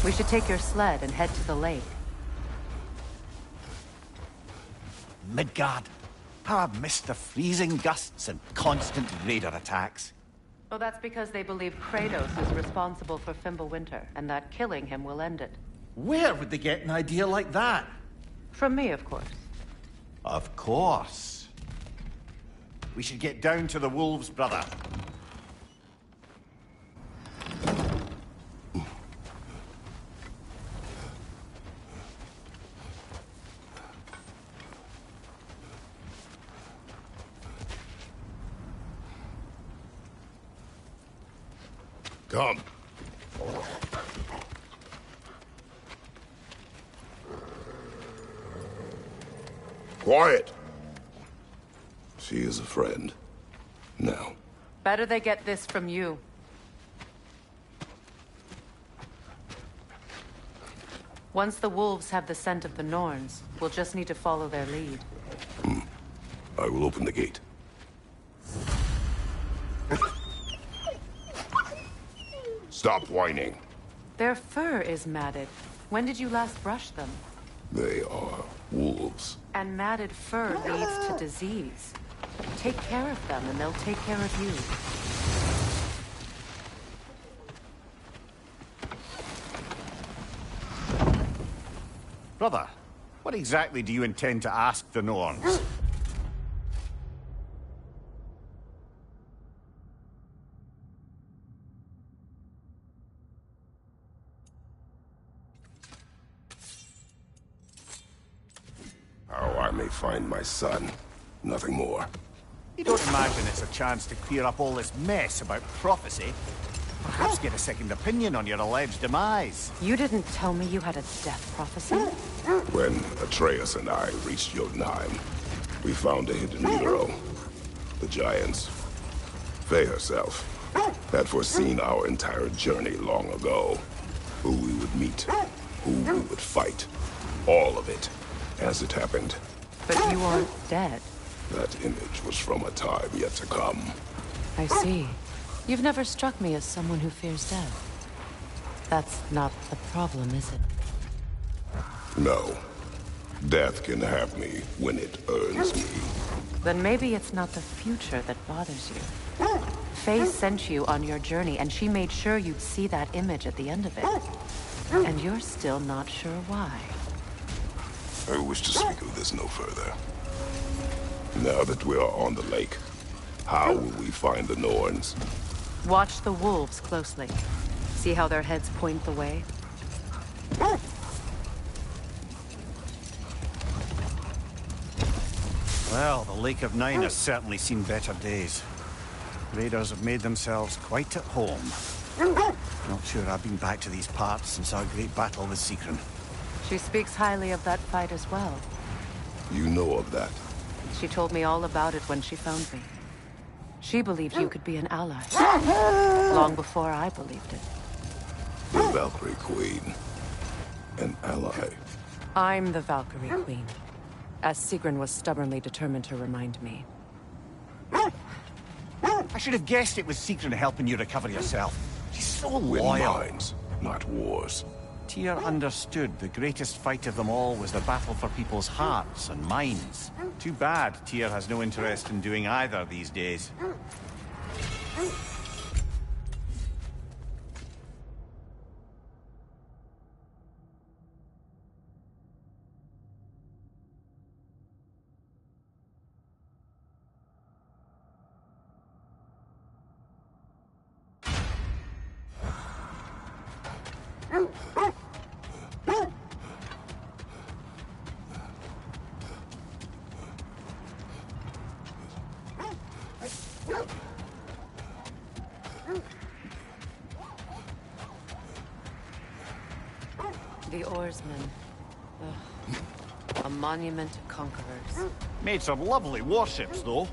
We should take your sled and head to the lake. Midgard. How I've missed the freezing gusts and constant raider attacks. Well, that's because they believe Kratos is responsible for Fimbulwinter, and that killing him will end it. Where would they get an idea like that? From me, of course. Of course. We should get down to the wolves, brother. Come. Quiet. She is a friend. Now. Better they get this from you. Once the wolves have the scent of the Norns, we'll just need to follow their lead. I will open the gate. Stop whining. Their fur is matted. When did you last brush them? They are wolves. And matted fur leads to disease. Take care of them, and they'll take care of you. Brother, what exactly do you intend to ask the Norns? How I may find my son. Nothing more. You don't imagine it's a chance to clear up all this mess about prophecy? Perhaps get a second opinion on your alleged demise. You didn't tell me you had a death prophecy? When Atreus and I reached Jotunheim, we found a hidden hero. The Giants. Faye herself. Had foreseen our entire journey long ago. Who we would meet, who we would fight. All of it, as it happened. But you aren't dead. That image was from a time yet to come. I see. You've never struck me as someone who fears death. That's not the problem, is it? No. Death can have me when it earns me. Then maybe it's not the future that bothers you. Faye sent you on your journey, and she made sure you'd see that image at the end of it. And you're still not sure why. I wish to speak of this no further. Now that we are on the lake, how will we find the Norns? Watch the wolves closely. See how their heads point the way? Well, the Lake of Nine has certainly seen better days. Raiders have made themselves quite at home. Not sure I've been back to these parts since our great battle with Secret. She speaks highly of that fight as well. You know of that? She told me all about it when she found me. She believed you could be an ally. Long before I believed it. The Valkyrie Queen. An ally. I'm the Valkyrie Queen. As Sigrun was stubbornly determined to remind me. I should have guessed it was Secret helping you recover yourself. She's so Win loyal. minds, not wars. Tyr understood the greatest fight of them all was the battle for people's hearts and minds. Too bad Tyr has no interest in doing either these days. The oarsmen. Ugh. A monument to conquerors. Made some lovely warships, though.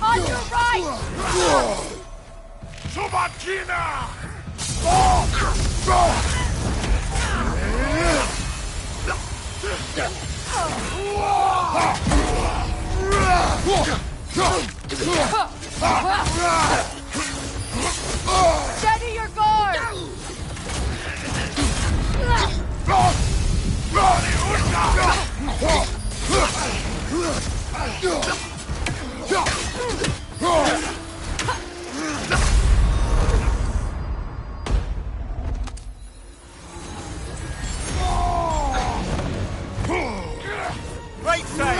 On your right! Subakina! Steady your guard! Right side!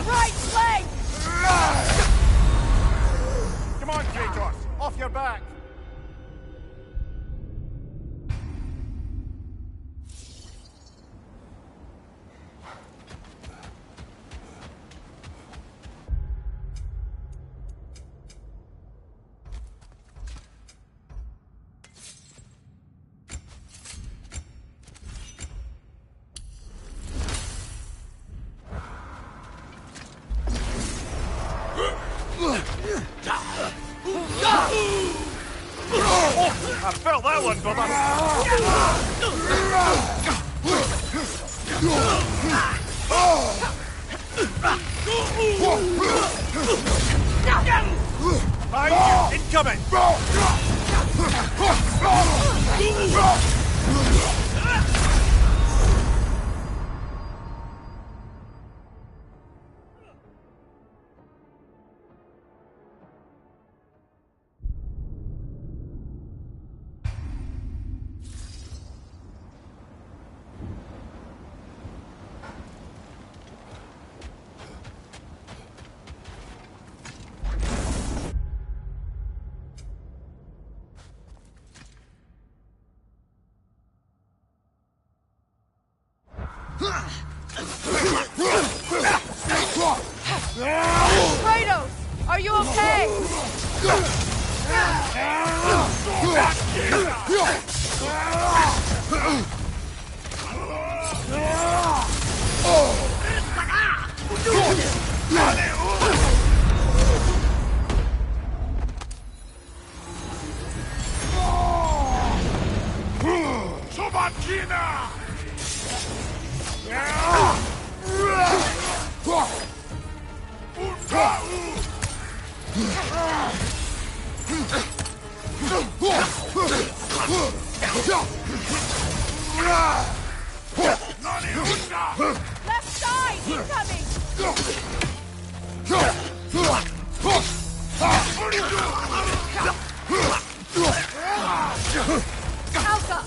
Right leg! I felt that one, brother. Behind you, incoming! Kratos, are you okay? Left side, incoming! Alka!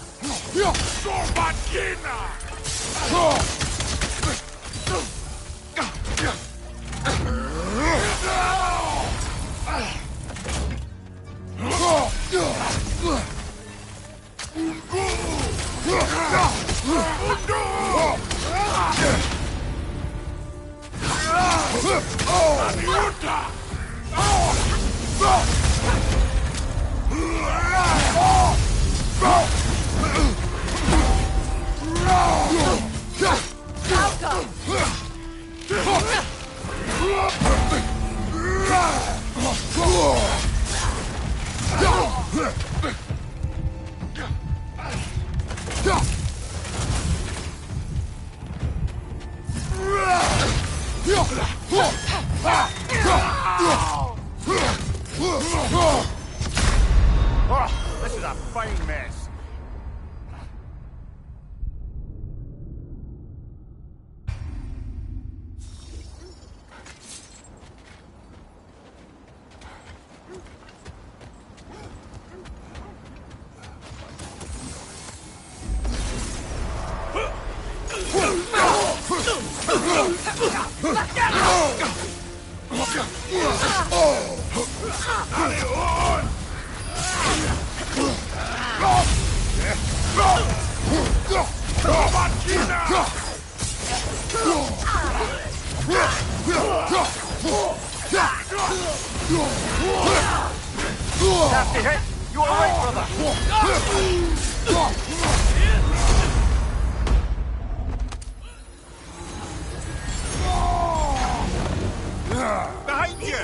This is a fine mess. Nasty hit. You all right, brother? Behind you!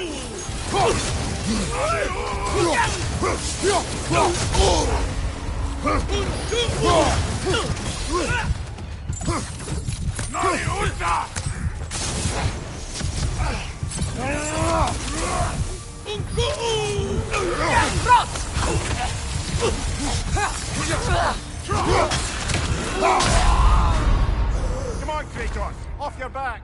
Come on, Kratos! Off your back!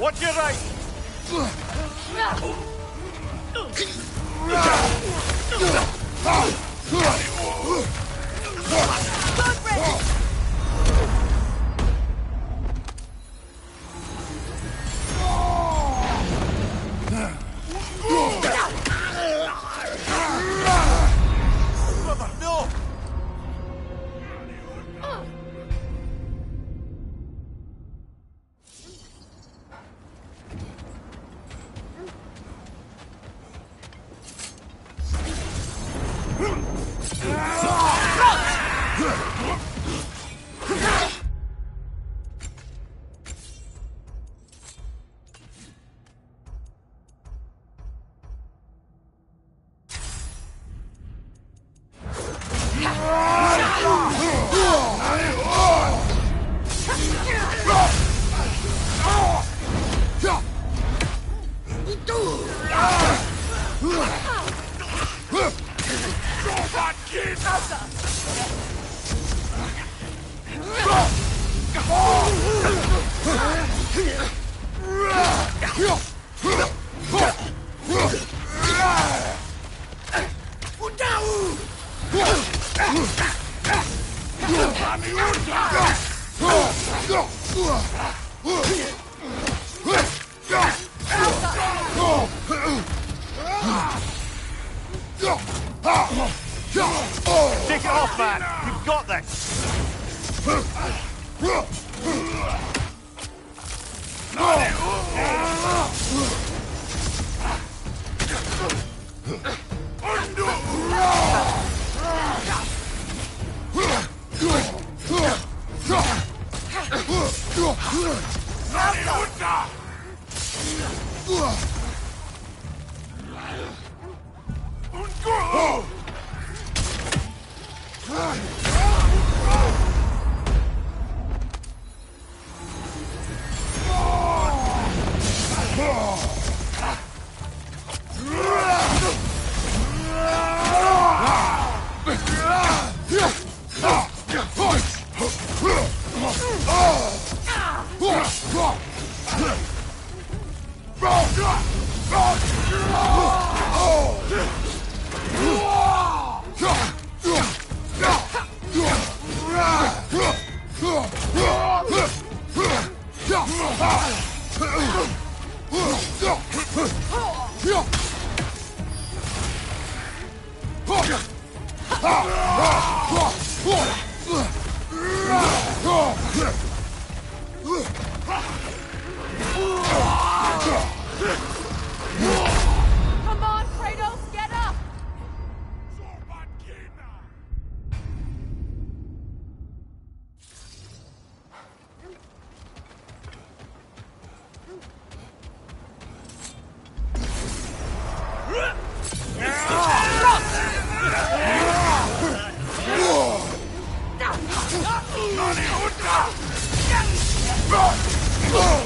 Watch your right! Brother, no! Take it off, man! You've got this! Come on, Kratos, get up!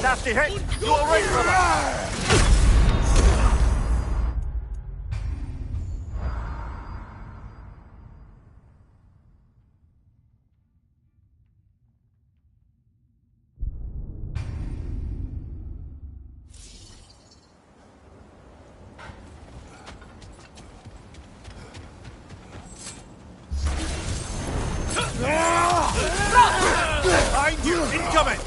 Nasty hit! You alright, brother? Behind you! Incoming!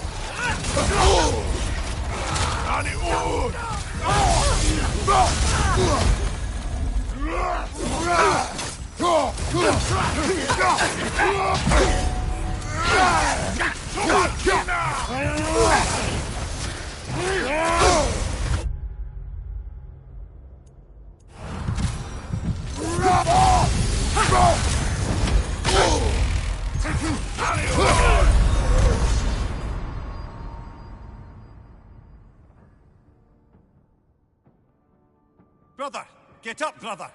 Brother! Get up, brother!